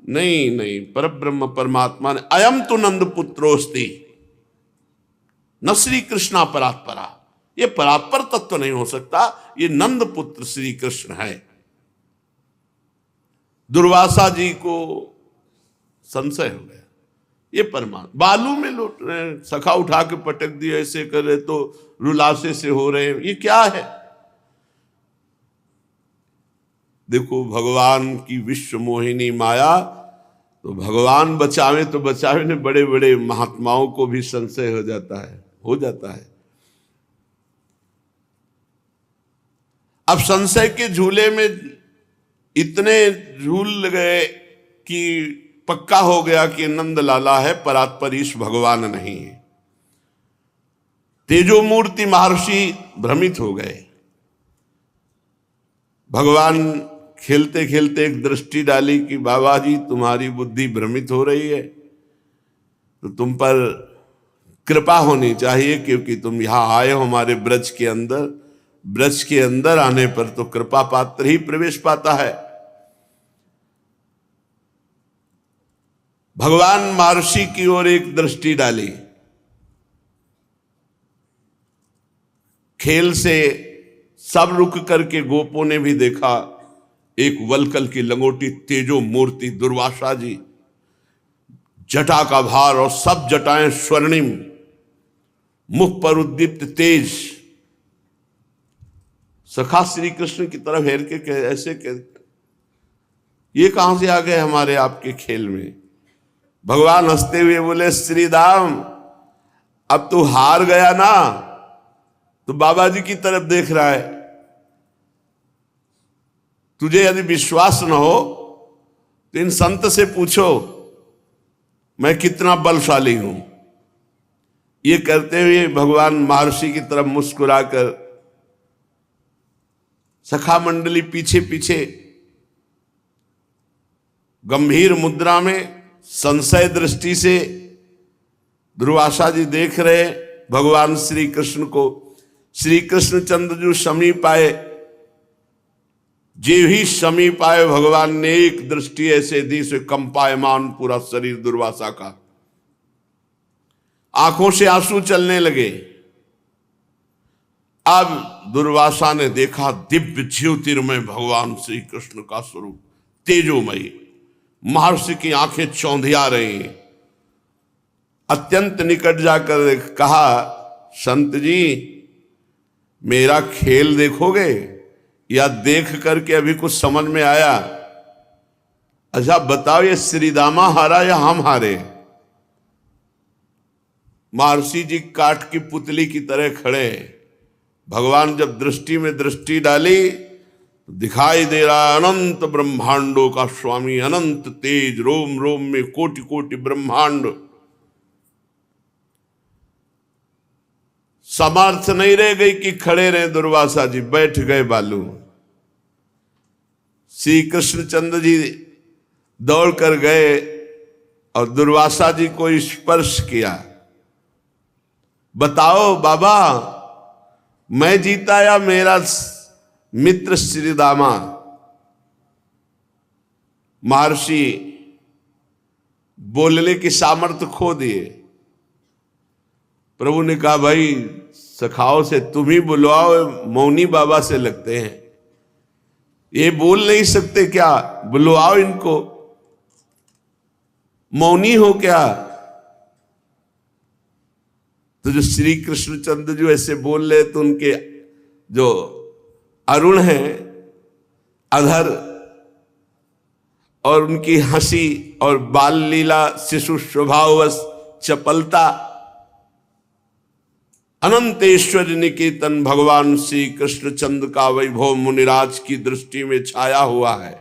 नहीं, परब्रह्म परमात्मा ने अयम तो नंद पुत्रोस्ति न श्री कृष्णा परात्परा। ये परात्पर तत्व नहीं हो सकता, ये नंद पुत्र श्री कृष्ण है। दुर्वासा जी को संशय हो गया, ये परमात्मा बालू में लौट रहे हैं। सखा उठा के पटक दिए, ऐसे कर रहे तो रुलासे से हो रहे हैं, ये क्या है? देखो भगवान की विश्व मोहिनी माया, तो भगवान बचावे तो बचावे ने, बड़े बड़े महात्माओं को भी संशय हो जाता है। अब संशय के झूले में इतने झूल गए कि पक्का हो गया कि नंद लाला है, परात्परीश भगवान नहीं है। तेजो मूर्ति महर्षि भ्रमित हो गए। भगवान खेलते खेलते एक दृष्टि डाली कि बाबा जी तुम्हारी बुद्धि भ्रमित हो रही है, तो तुम पर कृपा होनी चाहिए, क्योंकि तुम यहां आए हो हमारे ब्रज के अंदर। ब्रज के अंदर आने पर तो कृपा पात्र ही प्रवेश पाता है। भगवान महर्षि की ओर एक दृष्टि डाली। खेल से सब रुक करके गोपों ने भी देखा। एक वलकल की लंगोटी तेजो मूर्ति दुर्वासा जी, जटा का भार और सब जटाएं स्वर्णिम, मुख पर उद्दीप्त तेज। सखा श्री कृष्ण की तरफ हेर के ऐसे ये कहां से आ गए हमारे आपके खेल में? भगवान हंसते हुए बोले, श्री दाम अब तू हार गया ना, तो बाबा जी की तरफ देख रहा है। तुझे यदि विश्वास न हो तो इन संत से पूछो मैं कितना बलशाली हूं। ये करते हुए भगवान महर्षि की तरफ मुस्कुराकर, सखा मंडली पीछे पीछे, गंभीर मुद्रा में संशय दृष्टि से दुर्वासा जी देख रहे भगवान श्री कृष्ण को। श्री कृष्ण चंद्र जो समीप आए, जे भी समीप आए, भगवान ने एक दृष्टि ऐसे दी से कंपायमान पूरा शरीर दुर्वासा का, आंखों से आंसू चलने लगे। अब दुर्वासा ने देखा दिव्य ज्योतिर्मय भगवान श्री कृष्ण का स्वरूप, तेजोमयी। महर्षि की आंखें चौंधिया रही। अत्यंत निकट जाकर कहा, संत जी मेरा खेल देखोगे या देख करके अभी कुछ समझ में आया? अच्छा बताओ, ये श्रीदामा हारा या हम हारे? महर्षि जी काठ की पुतली की तरह खड़े। भगवान जब दृष्टि में दृष्टि डाली, दिखाई दे रहा अनंत ब्रह्मांडों का स्वामी, अनंत तेज, रोम रोम में कोटि कोटि ब्रह्मांड। सामर्थ्य नहीं रह गई कि खड़े रहे दुर्वासा जी, बैठ गए बालू। श्री कृष्णचंद्र जी दौड़ कर गए और दुर्वासा जी को स्पर्श किया। बताओ बाबा, मैं जीता या मेरा मित्र श्रीदामा? महर्षि बोलने की सामर्थ्य खो दिए। प्रभु ने कहा, भाई सखाओ से तुम ही बुलवाओ, मौनी बाबा से लगते हैं, ये बोल नहीं सकते क्या? बुलवाओ इनको, मौनी हो क्या? तो जो श्री कृष्णचंद्र जो ऐसे बोल रहे, तो उनके जो अरुण है अधर और उनकी हंसी और बाल लीला, शिशु स्वभाववश चपलता, अनंतेश्वर निकेतन भगवान श्री कृष्णचंद्र का वैभव मुनिराज की दृष्टि में छाया हुआ है।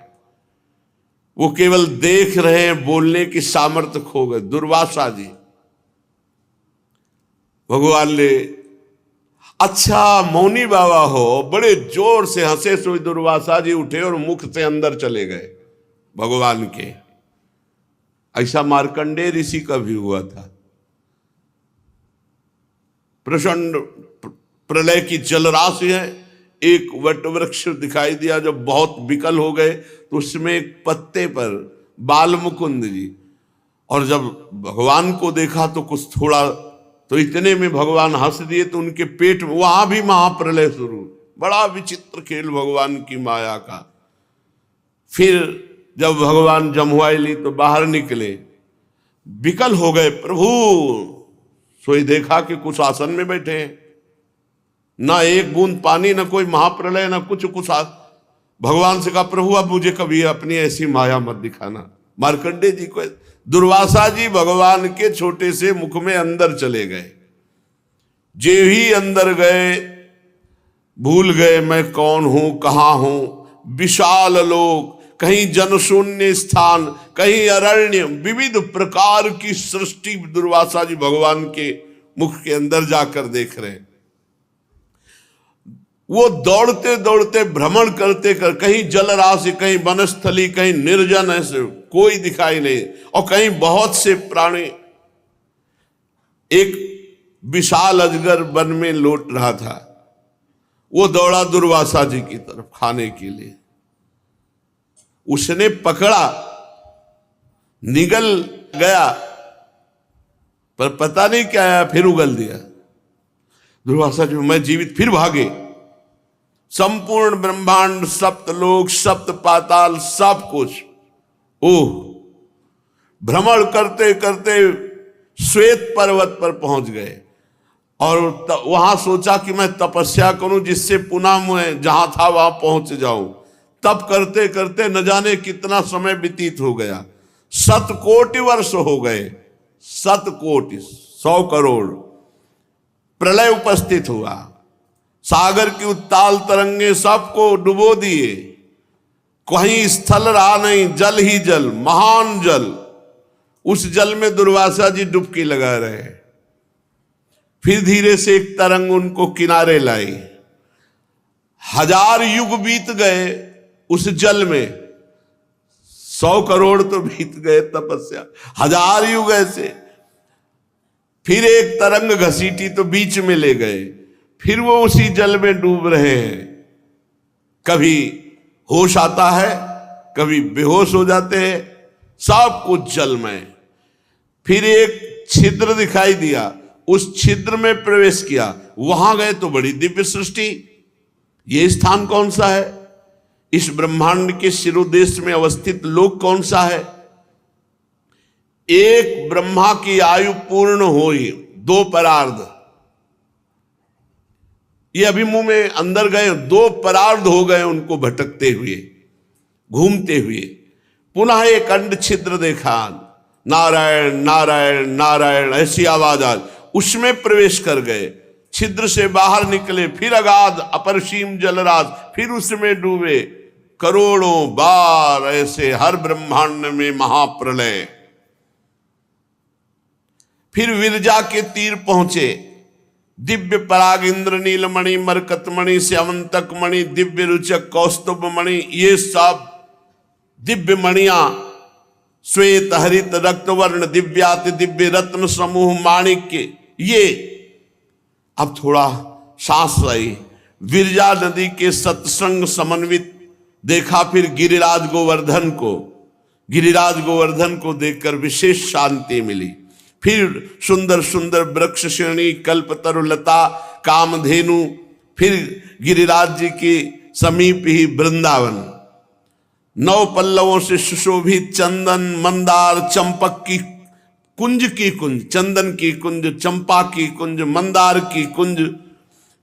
वो केवल देख रहे हैं, बोलने की सामर्थ्य खो गए दुर्वासा जी। भगवान ने, अच्छा मौनी बाबा हो, बड़े जोर से हंसे। सो दुर्वासा जी उठे और मुख से अंदर चले गए भगवान के। ऐसा मार्कंडेय ऋषि का भी हुआ था। प्रचंड प्रलय की जलराशि है, एक वट वृक्ष दिखाई दिया जब बहुत विकल हो गए, तो उसमें एक पत्ते पर बाल मुकुंद जी, और जब भगवान को देखा तो कुछ थोड़ा, तो इतने में भगवान हंस दिए, तो उनके पेट में वहां भी महाप्रलय शुरू। बड़ा विचित्र खेल भगवान की माया का। फिर जब भगवान जमुआई ली तो बाहर निकले, विकल हो गए प्रभु। सोई देखा कि कुछ आसन में बैठे हैं, ना एक बूंद पानी, ना कोई महाप्रलय, ना कुछ। भगवान से कहा, प्रभु अब मुझे कभी अपनी ऐसी माया मत दिखाना। मार्कंडेय जी को, दुर्वासा जी भगवान के छोटे से मुख में अंदर चले गए। जे ही अंदर गए, भूल गए मैं कौन हूं, कहां हूं। विशाल लोक, कहीं जनशून्य स्थान, कहीं अरण्य, विविध प्रकार की सृष्टि दुर्वासा जी भगवान के मुख के अंदर जाकर देख रहे हैं। वो दौड़ते दौड़ते भ्रमण करते कर, कहीं जलराशि, कहीं वनस्थली, कहीं निर्जन, ऐसे कोई दिखाई नहीं, और कहीं बहुत से प्राणी। एक विशाल अजगर वन में लौट रहा था, वो दौड़ा दुर्वासा जी की तरफ खाने के लिए। उसने पकड़ा, निगल गया, पर पता नहीं क्या आया, फिर उगल दिया। दुर्वासा जी मैं जीवित, फिर भागे। संपूर्ण ब्रह्मांड, सप्त लोक, सप्त पाताल, सब कुछ। ओह, भ्रमण करते करते श्वेत पर्वत पर पहुंच गए, और वहां सोचा कि मैं तपस्या करूं, जिससे पुनः मैं जहां था वहां पहुंच जाऊं। तप करते करते न जाने कितना समय व्यतीत हो गया। 7 कोटि वर्ष हो गए, 7 कोटि, 100 करोड़। प्रलय उपस्थित हुआ, सागर की उत्ताल तरंगे सबको डुबो दिए, कहीं स्थल रहा नहीं, जल ही जल, महान जल। उस जल में दुर्वासा जी डुबकी लगा रहे। फिर धीरे से एक तरंग उनको किनारे लाई। 1000 युग बीत गए उस जल में। 100 करोड़ तो बीत गए तपस्या, 1000 युग ऐसे। फिर एक तरंग घसीटी तो बीच में ले गए, फिर वो उसी जल में डूब रहे हैं। कभी होश आता है, कभी बेहोश हो जाते हैं, सब कुछ जल में। फिर एक छिद्र दिखाई दिया, उस छिद्र में प्रवेश किया, वहां गए तो बड़ी दिव्य सृष्टि। ये स्थान कौन सा है? इस ब्रह्मांड के शिरोदेश में अवस्थित लोक कौन सा है? एक ब्रह्मा की आयु पूर्ण हुई, 2 परार्ध। ये अभी मुंह में अंदर गए, 2 परार्ध हो गए उनको भटकते हुए, घूमते हुए। पुनः एक अंड छिद्र देखा, नारायण नारायण नारायण ऐसी आवाज आज, उसमें प्रवेश कर गए, छिद्र से बाहर निकले, फिर अगाध अपरसीम जलराज, फिर उसमें डूबे। करोड़ों बार ऐसे हर ब्रह्मांड में महाप्रलय। फिर विरजा के तीर पहुंचे, दिव्य पराग इंद्र नीलमणि मरकतमणि श्यामंतक मणि दिव्य रुचक कौस्तुभ मणि, ये सब दिव्य मणियां श्वेत हरित रक्तवर्ण दिव्याति दिव्य रत्न समूह माणिक्य। ये अब थोड़ा सांस आई। विरजा नदी के सत्संग समन्वित देखा। फिर गिरिराज गोवर्धन को देखकर विशेष शांति मिली। फिर सुंदर सुंदर वृक्ष श्रेणी, कल्पतरु लता, कामधेनु। फिर गिरिराज जी के समीप ही वृंदावन, 9 पल्लवों से सुशोभित चंदन मंदार चंपक की कुंज की कुंज, चंदन की कुंज, चंपा की कुंज, मंदार की कुंज,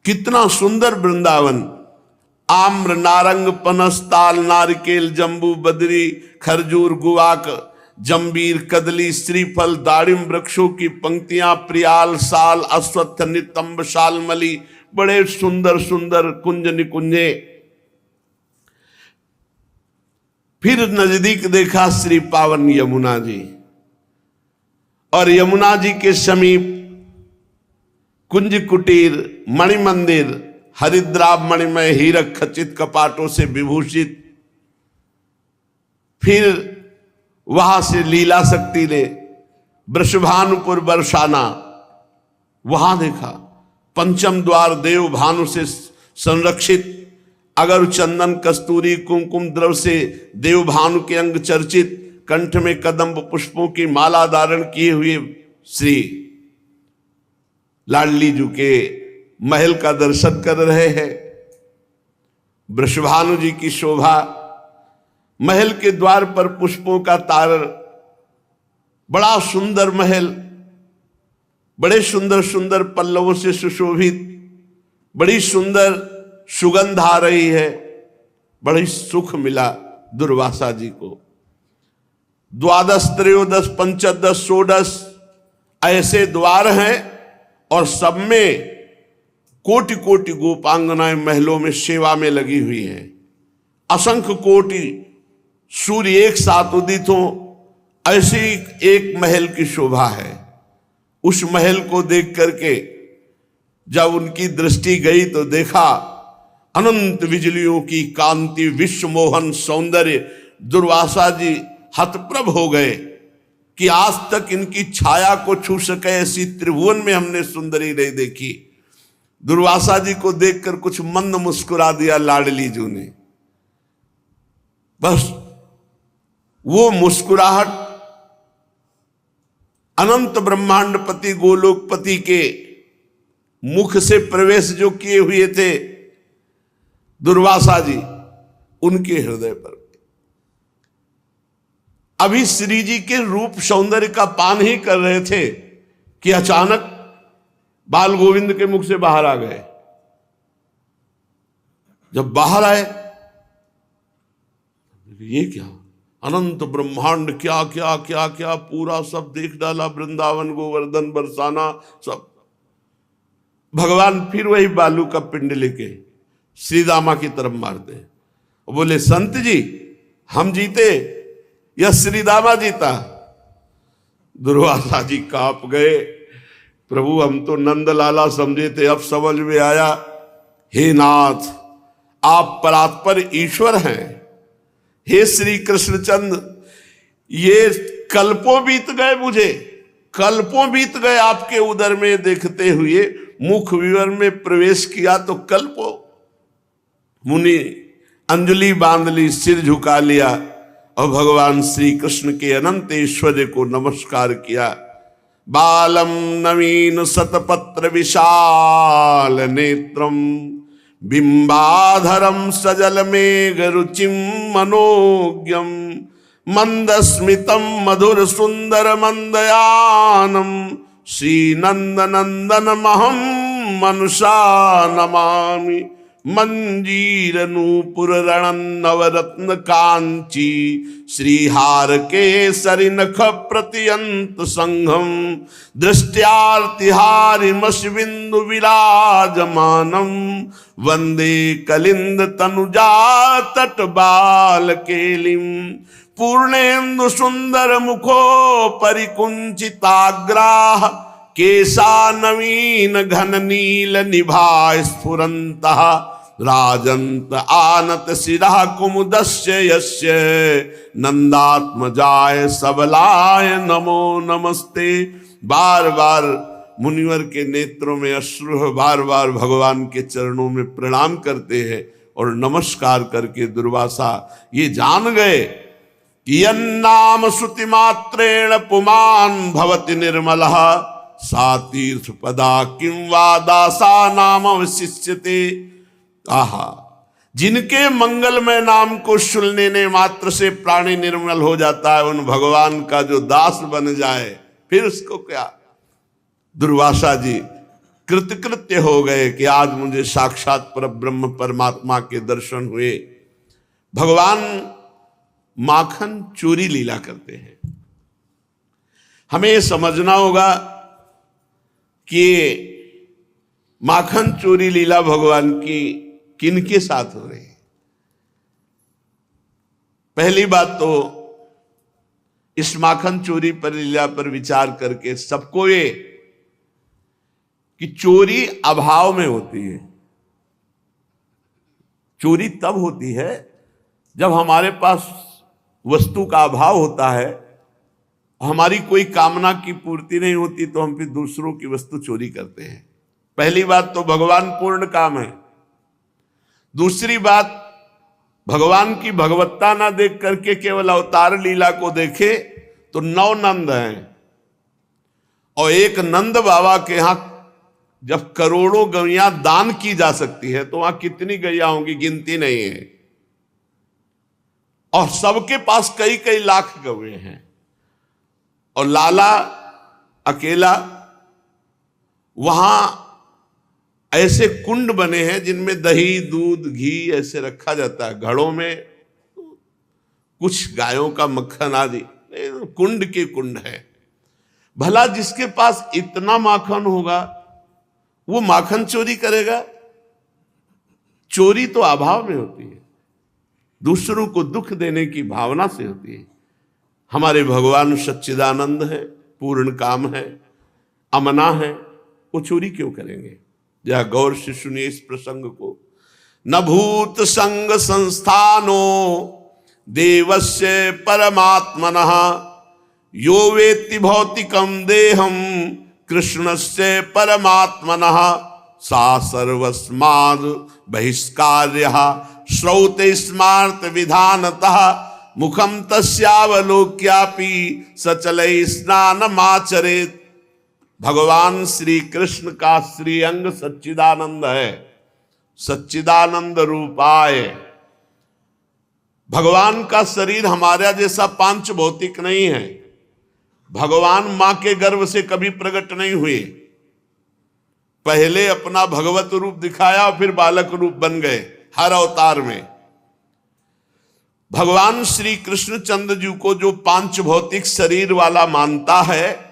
कितना सुंदर वृंदावन। आम्र नारंग पनस ताल नारिकेल जंबू बदरी खरजूर गुवाक जंबीर कदली श्रीफल दाड़िम वृक्षों की पंक्तियां, प्रियाल साल अश्वत्थ नितंब शालमली, बड़े सुंदर सुंदर कुंज निकुंजे। फिर नजदीक देखा श्री पावन यमुना जी, और यमुना जी के समीप कुंज कुटीर मणि मंदिर, हरिद्राभ मणिमय हीरक खचित कपाटों से विभूषित। फिर वहां से लीला शक्ति ने वृषभानुपुर बरसाना, वहां देखा पंचम द्वार देव भानु से संरक्षित, अगर चंदन कस्तूरी कुमकुम द्रव से देव भानु के अंग चर्चित, कंठ में कदम्ब पुष्पों की माला धारण किए हुए श्री लाडली जी के महल का दर्शन कर रहे हैं। वृषभानु जी की शोभा, महल के द्वार पर पुष्पों का तारण, बड़ा सुंदर महल, बड़े सुंदर सुंदर पल्लवों से सुशोभित, बड़ी सुंदर सुगंध आ रही है। बड़ी सुख मिला दुर्वासा जी को। 12 त्रयोदश पंचदश षोडश ऐसे द्वार हैं, और सब में कोटि कोटि गोपांगनाएं महलों में सेवा में लगी हुई हैं। असंख्य कोटि सूर्य एक साथ उदित हो, ऐसी एक महल की शोभा है। उस महल को देख करके जब उनकी दृष्टि गई तो देखा अनंत बिजलियों की कांति, विश्व मोहन सौंदर्य। दुर्वासा जी हतप्रभ हो गए कि आज तक इनकी छाया को छू सके ऐसी त्रिभुवन में हमने सुंदरी नहीं देखी। दुर्वासा जी को देखकर कुछ मंद मुस्कुरा दिया लाडली जी ने। बस वो मुस्कुराहट अनंत ब्रह्मांडपति गोलोकपति के मुख से प्रवेश जो किए हुए थे दुर्वासा जी, उनके हृदय पर। अभी श्री जी के रूप सौंदर्य का पान ही कर रहे थे कि अचानक बाल गोविंद के मुख से बाहर आ गए। जब बाहर आए, ये क्या अनंत ब्रह्मांड, क्या क्या क्या क्या पूरा सब देख डाला, वृंदावन गोवर्धन बरसाना सब। भगवान फिर वही बालू का पिंड लेके श्रीदामा की तरफ मारते और बोले, संत जी हम जीते या श्रीदामा जीता? दुर्वासा जी कांप गए। प्रभु हम तो नंदलाला समझे थे, अब समझ में आया। हे नाथ, आप परात्पर ईश्वर हैं। हे श्री कृष्णचंद, ये कल्पों बीत गए, मुझे कल्पों बीत गए आपके उदर में देखते हुए, मुख विवर में प्रवेश किया तो कल्पों। मुनि अंजलि बांध ली, सिर झुका लिया और भगवान श्री कृष्ण के अनंत ऐश्वर्य को नमस्कार किया। बालम नवीन शतपत्र विशाल नेत्रम बिंबाधरम सजल मेघ रुचिम मनोज्ञम मंदस्मितम मधुर सुंदर मंदयानम श्री नंद नंदन महम मनुषा नमामि मंजीर नूपुर रणन नवरत्न कांची श्रीहार केसरी नख प्रत्यंत संघम दृष्ट्यार्तिहारिमश्विंदु विराजमानम वंदे कलिंद तनुजा तट बाल केलिम पूर्णेन्दु सुंदर मुखो परिकुंचिताग्राह केसा नवीन घन नील निभा स्फुरन्तः राजंत आनत शिरः कुमुदस्य यस्य नंदात्मजाय सबलाय नमो नमस्ते। बार बार मुनिवर के नेत्रों में अश्रु, बार बार भगवान के चरणों में प्रणाम करते हैं और नमस्कार करके दुर्वासा ये जान गए कि यन्नाम श्रुति मात्रेण पुमान भवति निर्मलः सा तीर्थ पदा किं वा दासा नाम अवशिष्यते। आहा, जिनके मंगलमय नाम को सुनने मात्र से प्राणी निर्मल हो जाता है, उन भगवान का जो दास बन जाए फिर उसको क्या। दुर्वासा जी कृतकृत्य हो गए कि आज मुझे साक्षात परब्रह्म परमात्मा के दर्शन हुए। भगवान माखन चोरी लीला करते हैं। हमें यह समझना होगा कि माखन चोरी लीला भगवान की किनके साथ हो रही है। पहली बात तो इस माखन चोरी पर लीला पर विचार करके सबको ये कि चोरी अभाव में होती है। चोरी तब होती है जब हमारे पास वस्तु का अभाव होता है, हमारी कोई कामना की पूर्ति नहीं होती तो हम फिर दूसरों की वस्तु चोरी करते हैं। पहली बात तो भगवान पूर्ण काम है। दूसरी बात, भगवान की भगवत्ता ना देख करके केवल अवतार लीला को देखे तो 9 नंद हैं और एक नंद बाबा के यहां जब करोड़ों गैया दान की जा सकती है तो वहां कितनी गैया होंगी, गिनती नहीं है। और सबके पास कई कई लाख गौए हैं और लाला अकेला। वहां ऐसे कुंड बने हैं जिनमें दही दूध घी ऐसे रखा जाता है, घड़ों में कुछ गायों का मक्खन आदि, कुंड के कुंड है। भला जिसके पास इतना माखन होगा वो माखन चोरी करेगा? चोरी तो अभाव में होती है, दूसरों को दुख देने की भावना से होती है। हमारे भगवान सच्चिदानंद है, पूर्ण काम है, अमना है, वो चोरी क्यों करेंगे? या गौर से सुनिए इस प्रसंग को। न भूत संग संस्थानो देवस्य परमात्मनः यो वेत्ति भौतिकम देहम कृष्णस्य परमात्मनः सा सर्वस्माद् बहिष्कार्यः श्रौते स्मार्त विधानतः मुखम तस्यावलोक्यापि सचलै स्नानमाचरेत्। भगवान श्री कृष्ण का श्री अंग सच्चिदानंद है, सच्चिदानंद रूपाय। भगवान का शरीर हमारा जैसा पांच भौतिक नहीं है। भगवान मां के गर्भ से कभी प्रकट नहीं हुए, पहले अपना भगवत रूप दिखाया फिर बालक रूप बन गए हर अवतार में। भगवान श्री कृष्णचंद्र जी को जो पांच भौतिक शरीर वाला मानता है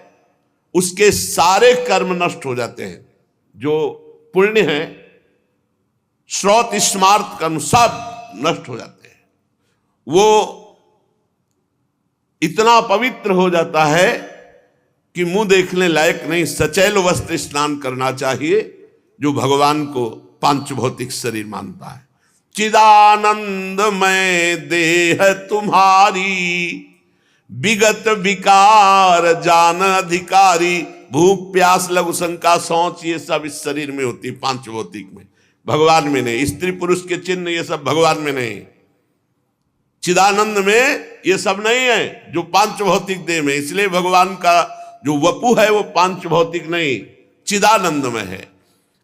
उसके सारे कर्म नष्ट हो जाते हैं। जो पुण्य है, श्रौत स्मार्त कर्म सब नष्ट हो जाते हैं। वो इतना पवित्र हो जाता है कि मुंह देखने लायक नहीं, सचैल वस्त्र स्नान करना चाहिए जो भगवान को पांच भौतिक शरीर मानता है। चिदानंदमय देह तुम्हारी विगत विकार जान अधिकारी, भूख प्यास लघु शंका सोच, ये सब इस शरीर में होती है, पांच भौतिक में, भगवान में नहीं। स्त्री पुरुष के चिन्ह ये सब भगवान में नहीं, चिदानंद में ये सब नहीं है जो पांच भौतिक देह में। इसलिए भगवान का जो वपु है वो पांच भौतिक नहीं, चिदानंद में है।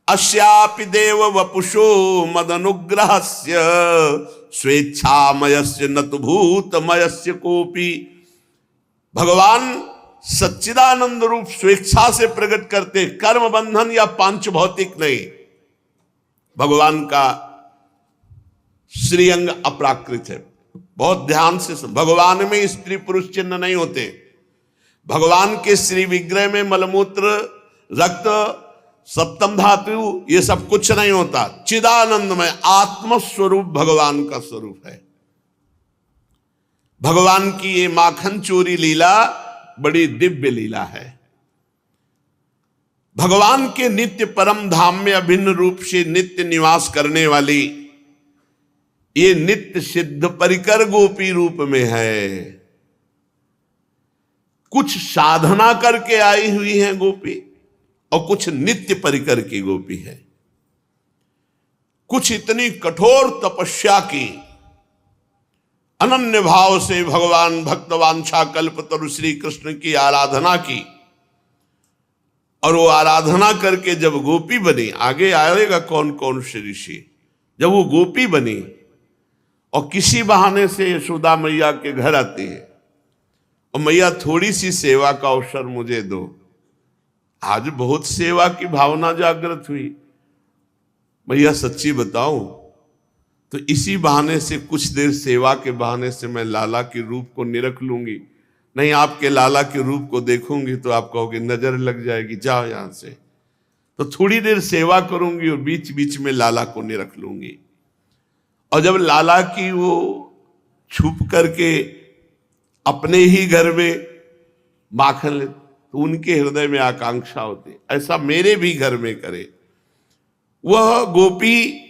अस्यापि देव वपुषो मदनुग्रहस्य स्वेच्छामयस्य न तु भूतमयस्य कोपि। भगवान सच्चिदानंद रूप स्वेच्छा से प्रकट करते, कर्म बंधन या पांच भौतिक नहीं। भगवान का श्रीअंग अपराकृत है, बहुत ध्यान से। भगवान में स्त्री पुरुष चिन्ह नहीं होते। भगवान के श्री विग्रह में मलमूत्र रक्त सप्तम धातु ये सब कुछ नहीं होता। चिदानंद में आत्म स्वरूप भगवान का स्वरूप है। भगवान की ये माखन चोरी लीला बड़ी दिव्य लीला है। भगवान के नित्य परम धाम में अभिन्न रूप से नित्य निवास करने वाली ये नित्य सिद्ध परिकर गोपी रूप में है। कुछ साधना करके आई हुई है गोपी और कुछ नित्य परिकर की गोपी है। कुछ इतनी कठोर तपस्या की, अनन्य भाव से भगवान भक्तवांछा कल्पतरु श्री कृष्ण की आराधना की, और वो आराधना करके जब गोपी बनी, आगे आएगा कौन कौन से ऋषि, जब वो गोपी बनी और किसी बहाने से यशोदा मैया के घर आती है और मैया थोड़ी सी सेवा का अवसर मुझे दो। आज बहुत सेवा की भावना जागृत हुई। मैया सच्ची बताऊं तो इसी बहाने से, कुछ देर सेवा के बहाने से मैं लाला के रूप को निरख लूंगी। नहीं, आपके लाला के रूप को देखूंगी तो आप कहोगे नजर लग जाएगी, जाओ यहां से। तो थोड़ी देर सेवा करूंगी और बीच बीच में लाला को निरख लूंगी। और जब लाला की वो छुप करके अपने ही घर में माखन ले तो उनके हृदय में आकांक्षा होती, ऐसा मेरे भी घर में करे। वह गोपी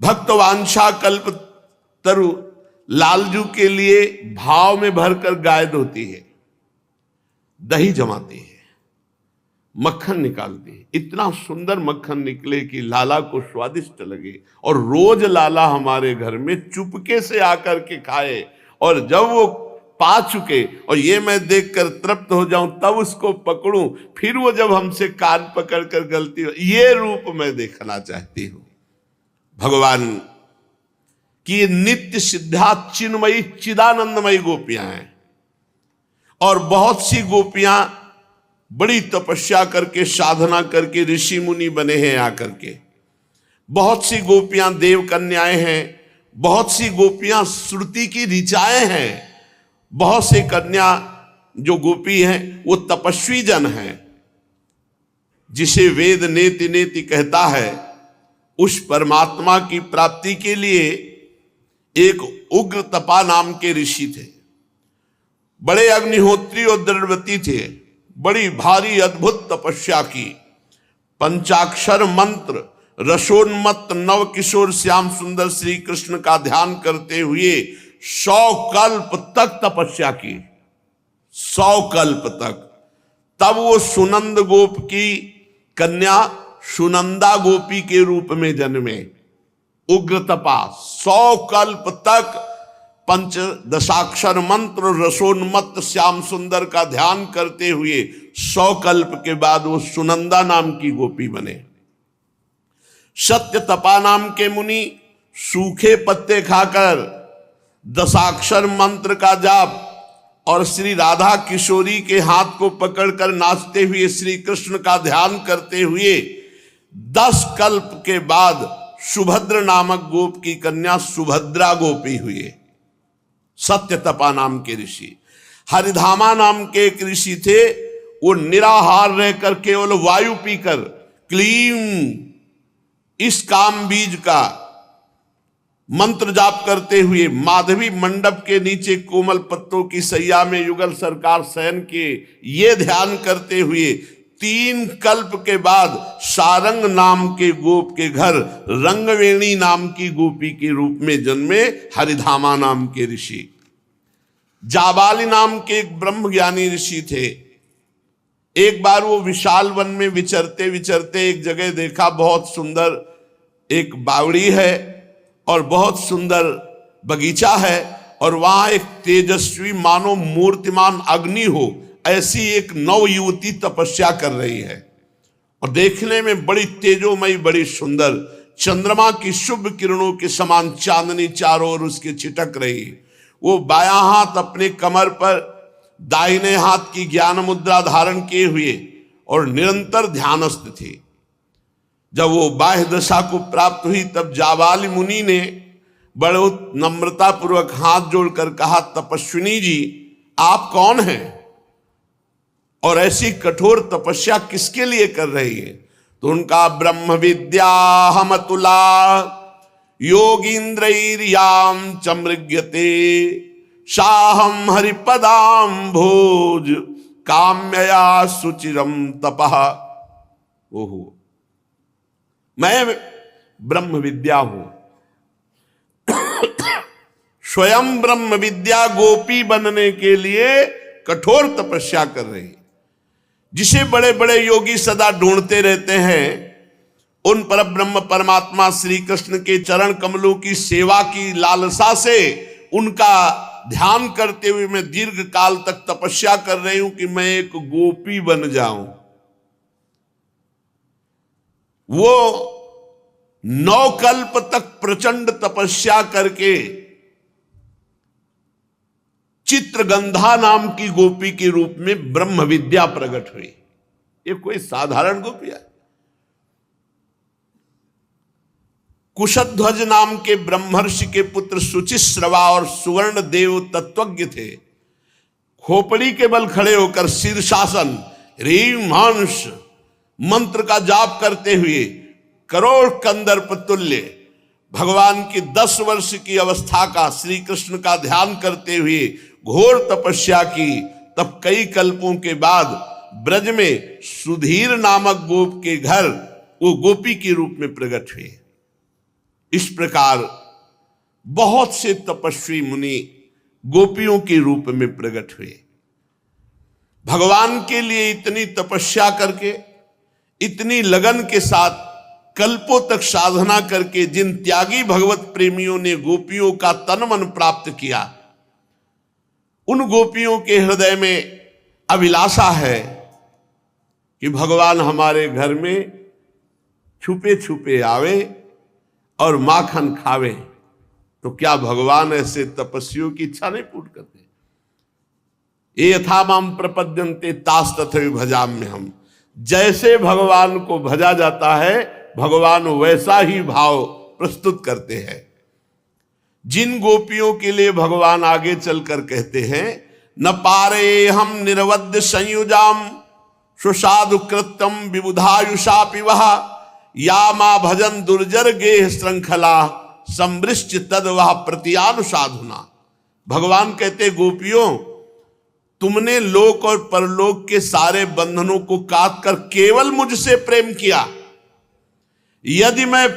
भक्तवांछा कल्प तरु लालजू के लिए भाव में भरकर गायद होती है, दही जमाती है, मक्खन निकालती है। इतना सुंदर मक्खन निकले कि लाला को स्वादिष्ट लगे, और रोज लाला हमारे घर में चुपके से आकर के खाए, और जब वो पा चुके और ये मैं देखकर तृप्त हो जाऊं तब उसको पकड़ूं, फिर वो जब हमसे कान पकड़कर गलती हो, ये रूप मैं देखना चाहती हूं। भगवान की नित्य सिद्धा चिन्मयी चिदानंदमयी गोपियां हैं, और बहुत सी गोपियां बड़ी तपस्या करके साधना करके ऋषि मुनि बने हैं आकर के। बहुत सी गोपियां देव कन्याएं हैं, बहुत सी गोपियां श्रुति की ऋचाएं हैं, बहुत से कन्या जो गोपी हैं वो तपस्वी जन हैं, जिसे वेद नेति नेति कहता है। उस परमात्मा की प्राप्ति के लिए एक उग्र तपा नाम के ऋषि थे, बड़े अग्निहोत्री और दृढ़व्रती थे, बड़ी भारी अद्भुत तपस्या की। पंचाक्षर मंत्र रसोन्मत्त नव किशोर श्याम सुंदर श्री कृष्ण का ध्यान करते हुए 100 कल्प तक तपस्या की, 100 कल्प तक। तब वो सुनंद गोप की कन्या सुनंदा गोपी के रूप में जन्मे। उग्र तपा 100 कल्प तक पंचदशाक्षर मंत्र रसोन्मत्त श्याम सुंदर का ध्यान करते हुए 100 कल्प के बाद वो सुनंदा नाम की गोपी बने। सत्य तपा नाम के मुनि सूखे पत्ते खाकर दशाक्षर मंत्र का जाप और श्री राधा किशोरी के हाथ को पकड़कर नाचते हुए श्री कृष्ण का ध्यान करते हुए 10 कल्प के बाद सुभद्र नामक गोप की कन्या सुभद्रा गोपी हुए। सत्य तपा नाम के ऋषि। हरिधामा नाम के एक ऋषि थे, वो निराहार रहकर केवल वायु पीकर क्लीम इस काम बीज का मंत्र जाप करते हुए माधवी मंडप के नीचे कोमल पत्तों की सैया में युगल सरकार शयन किए, ये ध्यान करते हुए 3 कल्प के बाद सारंग नाम के गोप के घर रंगवेणी नाम की गोपी के रूप में जन्मे हरिधामा नाम के ऋषि। जाबाली नाम के एक ब्रह्म ज्ञानी ऋषि थे। एक बार वो विशाल वन में विचरते विचरते एक जगह देखा, बहुत सुंदर एक बावड़ी है और बहुत सुंदर बगीचा है, और वहां एक तेजस्वी मानो मूर्तिमान अग्नि हो ऐसी एक नव युवती तपस्या कर रही है, और देखने में बड़ी तेजोमयी, बड़ी सुंदर, चंद्रमा की शुभ किरणों के समान चांदनी चारों ओर उसके छिटक रही। वो बायां हाथ अपने कमर पर, दाहिने हाथ की ज्ञान मुद्रा धारण किए हुए और निरंतर ध्यानस्थ थे। जब वो बाह्य दशा को प्राप्त हुई तब जाबाली मुनि ने बड़े नम्रता पूर्वक हाथ जोड़कर कहा, तपस्विनी जी आप कौन हैं और ऐसी कठोर तपस्या किसके लिए कर रही है? तो उनका ब्रह्म विद्या हमतुला योगींद्रैर्याम चमृग्यते साहम हरिपदाम भोज काम्यया सुचिरम तपः। ओहो, मैं ब्रह्म विद्या हूं, स्वयं ब्रह्म विद्या गोपी बनने के लिए कठोर तपस्या कर रही, जिसे बड़े बड़े योगी सदा ढूंढते रहते हैं। उन पर ब्रह्म परमात्मा श्री कृष्ण के चरण कमलों की सेवा की लालसा से उनका ध्यान करते हुए मैं दीर्घ काल तक तपस्या कर रही हूं कि मैं एक गोपी बन जाऊं। वो 9 कल्प तक प्रचंड तपस्या करके चित्रगंधा नाम की गोपी के रूप में ब्रह्म विद्या प्रकट हुई। ये कोई साधारण गोपी है? कुशध्वज नाम के ब्रह्मर्षि के पुत्र सुचिश्रवा और सुवर्ण देव तत्वज्ञ थे। खोपड़ी के बल खड़े होकर शीर्षासन ह्रीं हंस मंत्र का जाप करते हुए करोड़ कंदर्प तुल्य भगवान की 10 वर्ष की अवस्था का श्री कृष्ण का ध्यान करते हुए घोर तपस्या की। तब कई कल्पों के बाद ब्रज में सुधीर नामक गोप के घर वो गोपी के रूप में प्रकट हुए। इस प्रकार बहुत से तपस्वी मुनि गोपियों के रूप में प्रकट हुए। भगवान के लिए इतनी तपस्या करके, इतनी लगन के साथ कल्पों तक साधना करके जिन त्यागी भगवत प्रेमियों ने गोपियों का तन मन प्राप्त किया, उन गोपियों के हृदय में अभिलाषा है कि भगवान हमारे घर में छुपे छुपे आवे और माखन खावे। तो क्या भगवान ऐसे तपस्वियों की इच्छा नहीं पूर्ण करते? ये यथा माम प्रपद्यन्ते तास तथैव भजाम्य हम। जैसे भगवान को भजा जाता है, भगवान वैसा ही भाव प्रस्तुत करते हैं। जिन गोपियों के लिए भगवान आगे चलकर कहते हैं, न पारे हम निरवध्य संयुजाम सुसाधु कृत्यम विबुधायुषा पिवह या मां भजन दुर्जर गेह श्रृंखला समृष्ट तद वह प्रतियानुसाधुना। भगवान कहते, गोपियों तुमने लोक और परलोक के सारे बंधनों को काट कर केवल मुझसे प्रेम किया। यदि मैं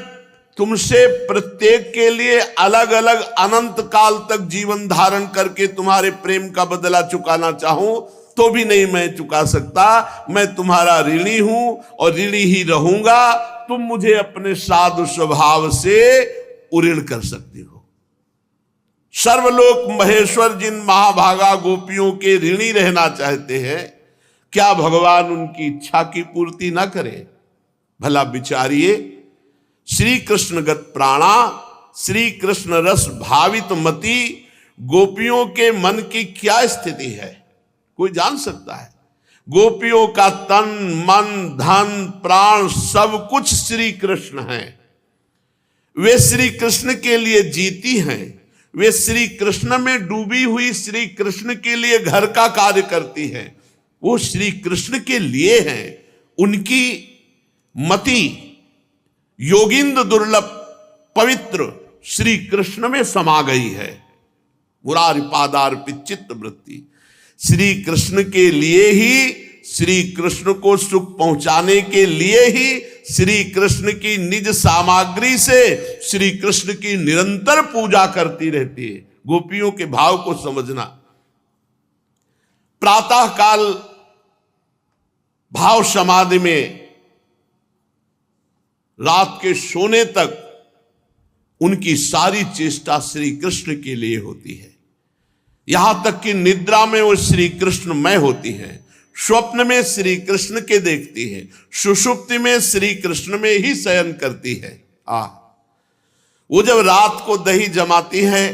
तुमसे प्रत्येक के लिए अलग अलग अनंत काल तक जीवन धारण करके तुम्हारे प्रेम का बदला चुकाना चाहूं तो भी नहीं मैं चुका सकता। मैं तुम्हारा ऋणी हूं और ऋणी ही रहूंगा। तुम मुझे अपने साधु स्वभाव से उऋण कर सकती हो। सर्वलोक महेश्वर जिन महाभागा गोपियों के ऋणी रहना चाहते हैं, क्या भगवान उनकी इच्छा की पूर्ति ना करें? भला विचारिए, श्री कृष्णगत प्राणा, श्री कृष्ण रस भावित मति गोपियों के मन की क्या स्थिति है? कोई जान सकता है? गोपियों का तन मन धन प्राण सब कुछ श्री कृष्ण हैं। वे श्री कृष्ण के लिए जीती हैं। वे श्री कृष्ण में डूबी हुई श्री कृष्ण के लिए घर का कार्य करती हैं। वो श्री कृष्ण के लिए हैं। उनकी मति योगिंद्र दुर्लभ पवित्र श्री कृष्ण में समा गई है। मुरारी पादार्पित चित्त वृत्ति श्री कृष्ण के लिए ही, श्री कृष्ण को सुख पहुंचाने के लिए ही, श्री कृष्ण की निज सामग्री से श्री कृष्ण की निरंतर पूजा करती रहती है। गोपियों के भाव को समझना, प्रातः काल भाव समाधि में रात के सोने तक उनकी सारी चेष्टा श्री कृष्ण के लिए होती है। यहां तक कि निद्रा में वो श्री कृष्णमय होती है, स्वप्न में श्री कृष्ण के देखती है, सुषुप्ति में श्री कृष्ण में ही शयन करती है। वो जब रात को दही जमाती है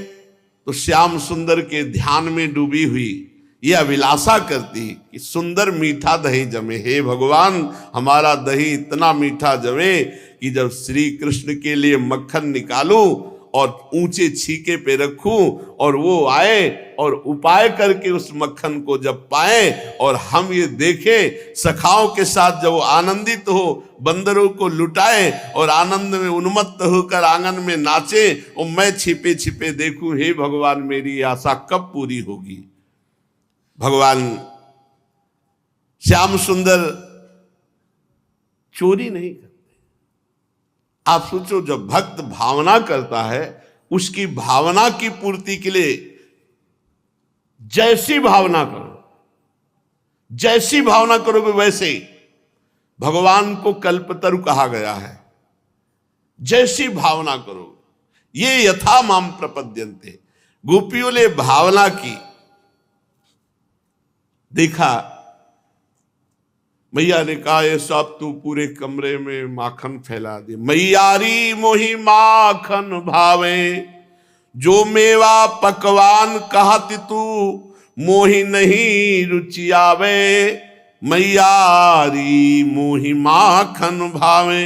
तो श्याम सुंदर के ध्यान में डूबी हुई ये अभिलाषा करती कि सुंदर मीठा दही जमे, हे भगवान हमारा दही इतना मीठा जमे कि जब श्री कृष्ण के लिए मक्खन निकालूं और ऊंचे छीके पे रखूं और वो आए और उपाय करके उस मक्खन को जब पाए और हम ये देखें, सखाओं के साथ जब वो आनंदित हो, बंदरों को लुटाए और आनंद में उन्मत्त होकर आंगन में नाचे और मैं छिपे छिपे देखूं, हे भगवान मेरी आशा कब पूरी होगी। भगवान श्याम सुंदर चोरी नहीं करते। आप सोचो, जब भक्त भावना करता है उसकी भावना की पूर्ति के लिए जैसी भावना करोगे वैसे ही। भगवान को कल्पतरु कहा गया है, जैसी भावना करोगे। ये यथा माम प्रपद्यन्ते, गोपियों ने भावना की। देखा मैया ने कहा ये सब तू पूरे कमरे में माखन फैला दे। मैयारी मोहि माखन भावे, जो मेवा पकवान कहत तू मोहि नहीं रुचि आवे। मैयारी मोहि माखन भावे,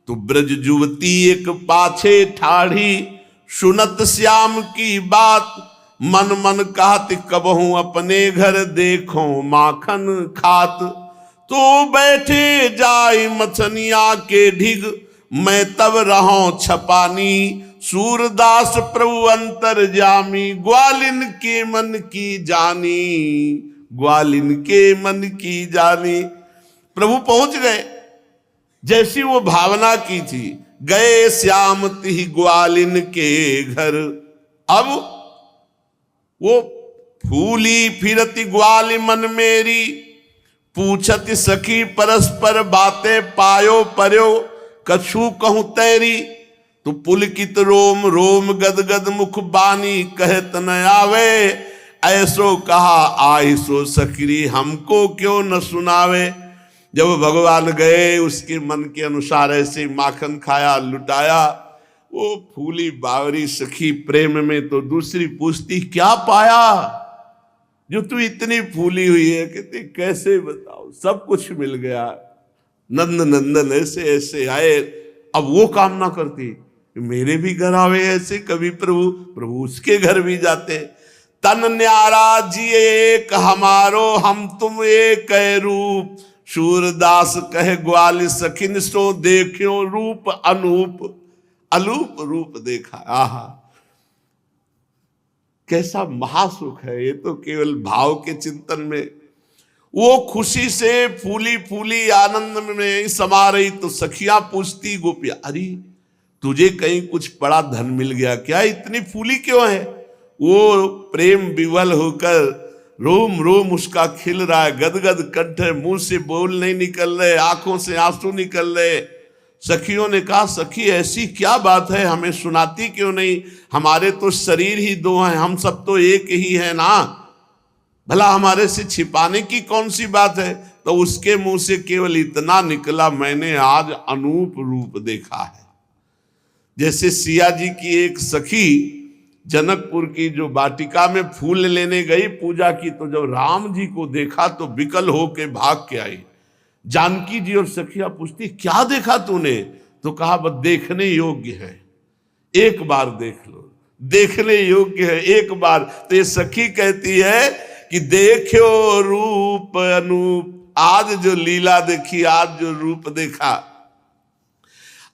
तू ब्रज जुवती एक पाछे ठाढ़ी, सुनत श्याम की बात मन मन कहत कबहू अपने घर देखो माखन खात। तो बैठे जाय मछनिया के ढिग, मैं तब रहो छपानी। सूरदास प्रभु अंतर जामी, ग्वालिन के मन की जानी, ग्वालिन के मन की जानी। प्रभु पहुंच गए, जैसी वो भावना की थी। गए श्याम तिहि ग्वालिन के घर। अब वो फूली फिरती ग्वाल मन मेरी, पूछत सखी परस्पर बातें पायो पर्यो, कछु कहूं तैरी। तो पुलकित रोम रोम गदगद मुख बानी, कहत न आवे। ऐसो कहा आहि सो सकरी, हमको क्यों न सुनावे। जब भगवान गए उसके मन के अनुसार ऐसे माखन खाया, लुटाया। वो फूली बावरी सखी प्रेम में तो दूसरी पूछती क्या पाया जो तू इतनी फूली हुई है। कहते कैसे बताओ, सब कुछ मिल गया, नंद नंदन ऐसे ऐसे आए। अब वो कामना करती मेरे भी घर आवे ऐसे कभी प्रभु उसके घर भी जाते। तन न्यारा जी एक हमारो, हम तुम एक रूप। सूरदास कहे ग्वाल सखिन, सो देखियो रूप अनूप। अलूप रूप देखा, आहा कैसा महासुख है। ये तो केवल भाव के चिंतन में वो खुशी से फूली फूली आनंद में समा रही। तो सखियां पूछती गोपियां, अरे तुझे कहीं कुछ बड़ा धन मिल गया क्या, इतनी फूली क्यों है। वो प्रेम विवल होकर रोम रोम उसका खिल रहा है, गदगद कंठ है, मुंह से बोल नहीं निकल रहे, आंखों से आंसू निकल रहे। सखियों ने कहा सखी ऐसी क्या बात है, हमें सुनाती क्यों नहीं। हमारे तो शरीर ही दो हैं, हम सब तो एक ही है ना, भला हमारे से छिपाने की कौन सी बात है। तो उसके मुंह से केवल इतना निकला, मैंने आज अनूप रूप देखा है। जैसे सिया जी की एक सखी जनकपुर की जो वाटिका में फूल लेने गई पूजा की, तो जब राम जी को देखा तो विकल होके भाग के आई। जानकी जी और सखिया पूछती क्या देखा तूने, तो कहा बस देखने योग्य है, एक बार देख लो, देखने योग्य है एक बार। तो ये सखी कहती है कि देखो रूप अनूप, आज जो लीला देखी, आज जो रूप देखा।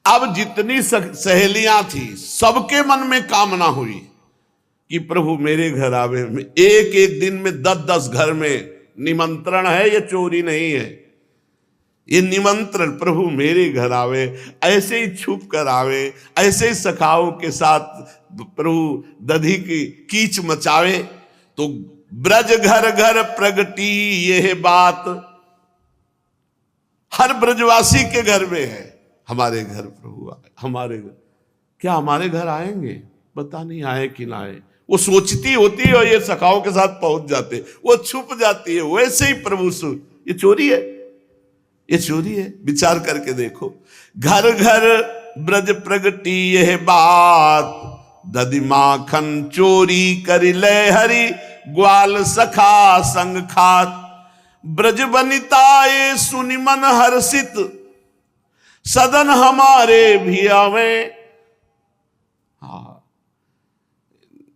अब जितनी सहेलियां थी सबके मन में कामना हुई कि प्रभु मेरे घर आवे। एक एक दिन में 10-10 घर में निमंत्रण है, ये चोरी नहीं है, ये निमंत्रण। प्रभु मेरे घर आवे, ऐसे ही छुप कर आवे, ऐसे ही सखाओं के साथ प्रभु दधी की कीच मचावे। तो ब्रज घर घर प्रगटी यह बात। हर ब्रजवासी के घर में है हमारे घर प्रभु आए, हमारे घर। क्या हमारे घर आएंगे? पता नहीं आए कि ना आए। वो सोचती होती है और ये सखाओं के साथ पहुंच जाते, वो छुप जाती है। वैसे ही प्रभु ये चोरी है, ये चोरी है। विचार करके देखो, घर घर ब्रज प्रगटी यह बात, दधि माखन चोरी करि ले हरि, ग्वाल सखा संग खात। ब्रज बनिताए सुनि मन हर्षित, सदन हमारे भी आवे। हाँ,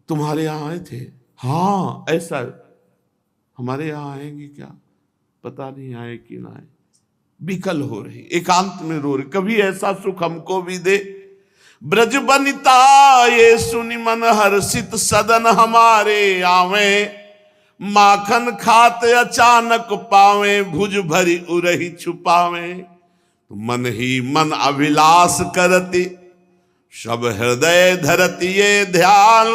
तुम्हारे यहां आए थे? हाँ, ऐसा हमारे यहां आएंगे क्या? पता नहीं आए कि ना आए। विकल हो रही, एकांत में रो रही, कभी ऐसा सुख हमको भी दे। ब्रज बनिता ये सुनि मन हर्षित, सदन हमारे आवे। माखन खात अचानक पावे, भुज भरी उरही छुपावे। मन ही मन अभिलाष करती, सब हृदय धरती ये ध्यान।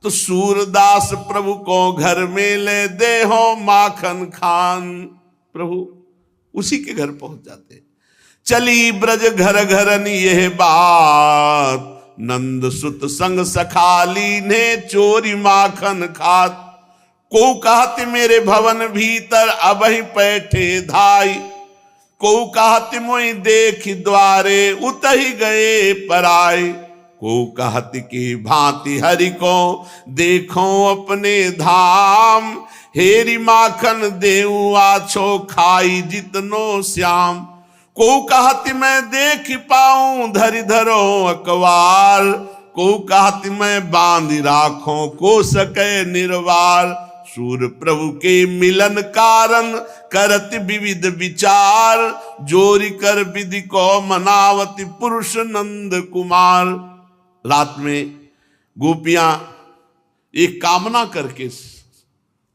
तो सूरदास प्रभु को घर में ले दे हो माखन खान। प्रभु उसी के घर पहुंच जाते। चली ब्रज घर घरन यह बात, नंद सुत संग सखाली ने चोरी माखन खात। को कहत मेरे भवन भीतर अबहि पैठे धाई, को कहत मोहि देख द्वारे उतहि गए पराई। को कहत की भांति हरि को देखो अपने धाम, हेरी माखन देऊ आछो खाई जितनो श्याम। को कहत मैं देख पाऊं धरि धरो अकवार, को कहत मैं बांध राखो को सके निर्वार। सूर प्रभु के मिलन कारण करत विविध विचार, जोरी कर विधि को मनावती पुरुष नंद कुमार। रात में गोपियां एक कामना करके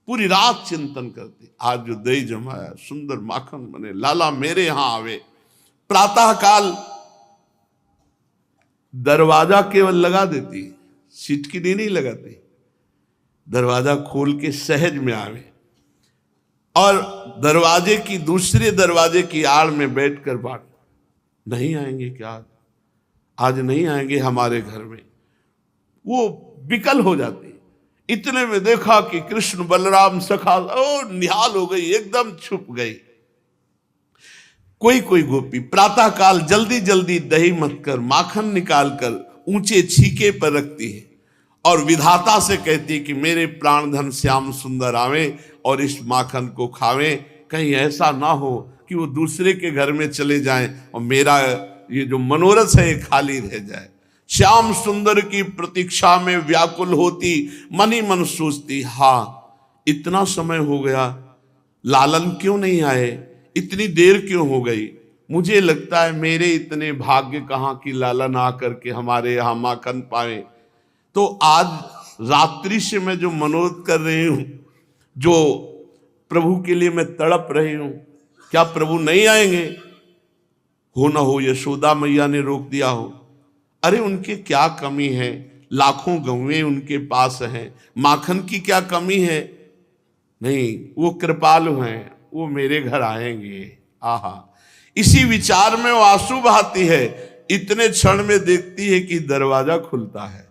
पूरी रात चिंतन करती, आज जो दही जमाया सुंदर माखन बने, लाला मेरे यहां आवे। प्रातः काल दरवाजा केवल लगा देती, सिटकी नहीं लगाती, दरवाजा खोल के सहज में आवे और दरवाजे की दूसरे दरवाजे की आड़ में बैठकर बात। नहीं आएंगे क्या? आज नहीं आएंगे हमारे घर में। वो विकल हो जाती। इतने में देखा कि कृष्ण बलराम सखा निहाल हो गई, एकदम छुप गई। कोई कोई गोपी प्रातः काल जल्दी जल्दी दही मत कर माखन निकाल कर ऊंचे छीके पर रखती है और विधाता से कहती है कि मेरे प्राण धन श्याम सुंदर आवे और इस माखन को खावें। कहीं ऐसा ना हो कि वो दूसरे के घर में चले जाएं और मेरा ये जो मनोरथ है ये खाली रह जाए। श्याम सुंदर की प्रतीक्षा में व्याकुल होती, मन ही मन सोचती, हाँ इतना समय हो गया, लालन क्यों नहीं आए, इतनी देर क्यों हो गई। मुझे लगता है मेरे इतने भाग्य कहाँ की लालन आकर के हमारे यहाँ माखन पाए। तो आज रात्रि से मैं जो मनोरथ कर रही हूं, जो प्रभु के लिए मैं तड़प रही हूं, क्या प्रभु नहीं आएंगे? हो ना हो यशोदा मैया ने रोक दिया हो। अरे उनके क्या कमी है, लाखों गौएं उनके पास हैं, माखन की क्या कमी है? नहीं, वो कृपालु हैं, वो मेरे घर आएंगे। आहा, इसी विचार में वो आंसू बहाती है। इतने क्षण में देखती है कि दरवाजा खुलता है।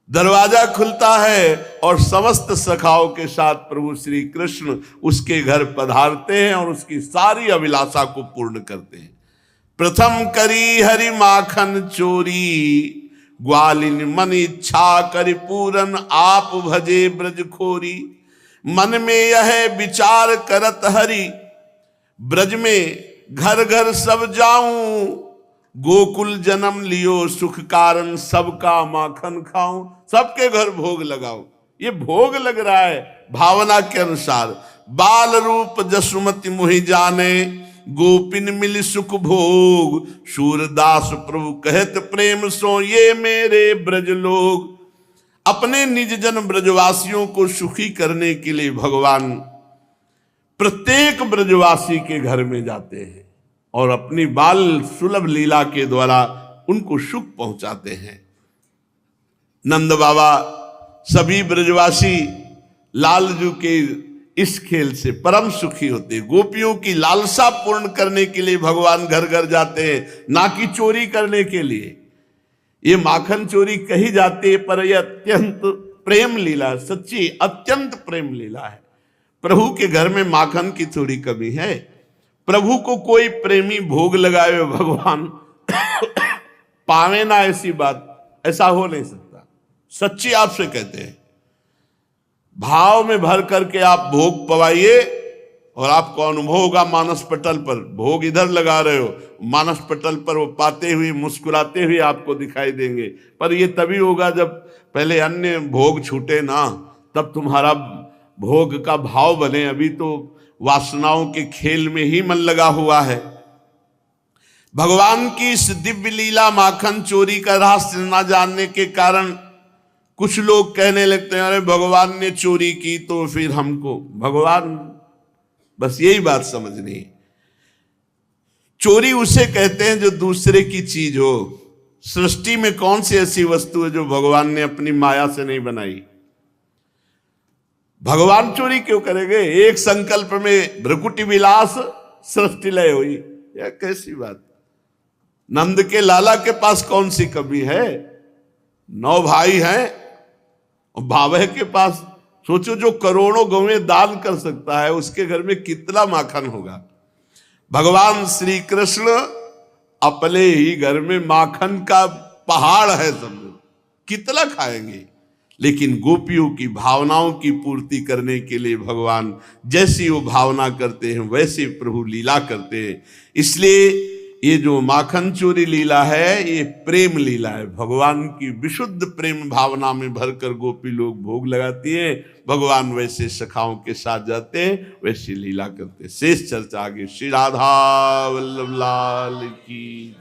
दरवाजा खुलता है और समस्त सखाओं के साथ प्रभु श्री कृष्ण उसके घर पधारते हैं और उसकी सारी अभिलाषा को पूर्ण करते हैं। प्रथम करी हरि माखन चोरी, ग्वालिन मन इच्छा करि पूरन, आप भजे ब्रज खोरी। मन में यह विचार करत हरि, ब्रज में घर घर सब जाऊं, गोकुल जन्म लियो सुख कारण, सबका माखन खाऊं। सबके घर भोग लगाओ। ये भोग लग रहा है भावना के अनुसार। बाल रूप जसुमति मोहि जाने, गोपिन मिल सुख भोग। सूरदास प्रभु कहत प्रेम सो, ये मेरे ब्रज लोग। अपने निज जन ब्रजवासियों को सुखी करने के लिए भगवान प्रत्येक ब्रजवासी के घर में जाते हैं और अपनी बाल सुलभ लीला के द्वारा उनको सुख पहुंचाते हैं। नंद बाबा सभी ब्रजवासी लालजू के इस खेल से परम सुखी होते। गोपियों की लालसा पूर्ण करने के लिए भगवान घर घर जाते हैं, ना कि चोरी करने के लिए। ये माखन चोरी कही जाती है, पर यह अत्यंत प्रेम लीला, सच्ची अत्यंत प्रेम लीला है। प्रभु के घर में माखन की थोड़ी कमी है। प्रभु को कोई प्रेमी भोग लगाए भगवान पावे ना, ऐसी बात ऐसा हो नहीं सकता। सच्ची आपसे कहते हैं, भाव में भर करके आप भोग पवाइए और आपको अनुभव होगा। मानस पटल पर भोग इधर लगा रहे हो, मानस पटल पर वो पाते हुए मुस्कुराते हुए आपको दिखाई देंगे। पर ये तभी होगा जब पहले अन्य भोग छूटे ना, तब तुम्हारा भोग का भाव बने। अभी तो वासनाओं के खेल में ही मन लगा हुआ है। भगवान की इस दिव्य लीला माखन चोरी का रहस्य न जानने के कारण कुछ लोग कहने लगते हैं, अरे भगवान ने चोरी की तो फिर हमको। भगवान, बस यही बात समझनी है, चोरी उसे कहते हैं जो दूसरे की चीज हो। सृष्टि में कौन सी ऐसी वस्तु है जो भगवान ने अपनी माया से नहीं बनाई? भगवान चोरी क्यों करेंगे? एक संकल्प में भ्रकुटी विलास सृष्टि लय हुई, यह कैसी बात? नंद के लाला के पास कौन सी कमी है? 9 भाई हैं और भावे के पास सोचो, जो करोड़ों गौएं दान कर सकता है उसके घर में कितना माखन होगा। भगवान श्री कृष्ण अपने ही घर में माखन का पहाड़ है, समझो कितना खाएंगे। लेकिन गोपियों की भावनाओं की पूर्ति करने के लिए भगवान जैसी वो भावना करते हैं वैसे प्रभु लीला करते हैं। इसलिए ये जो माखन चोरी लीला है, ये प्रेम लीला है। भगवान की विशुद्ध प्रेम भावना में भरकर गोपी लोग भोग लगाती है। भगवान वैसे सखाओं के साथ जाते हैं, वैसी लीला करते हैं। शेष चर्चा आगे। श्री राधा वल्लभ लाल की।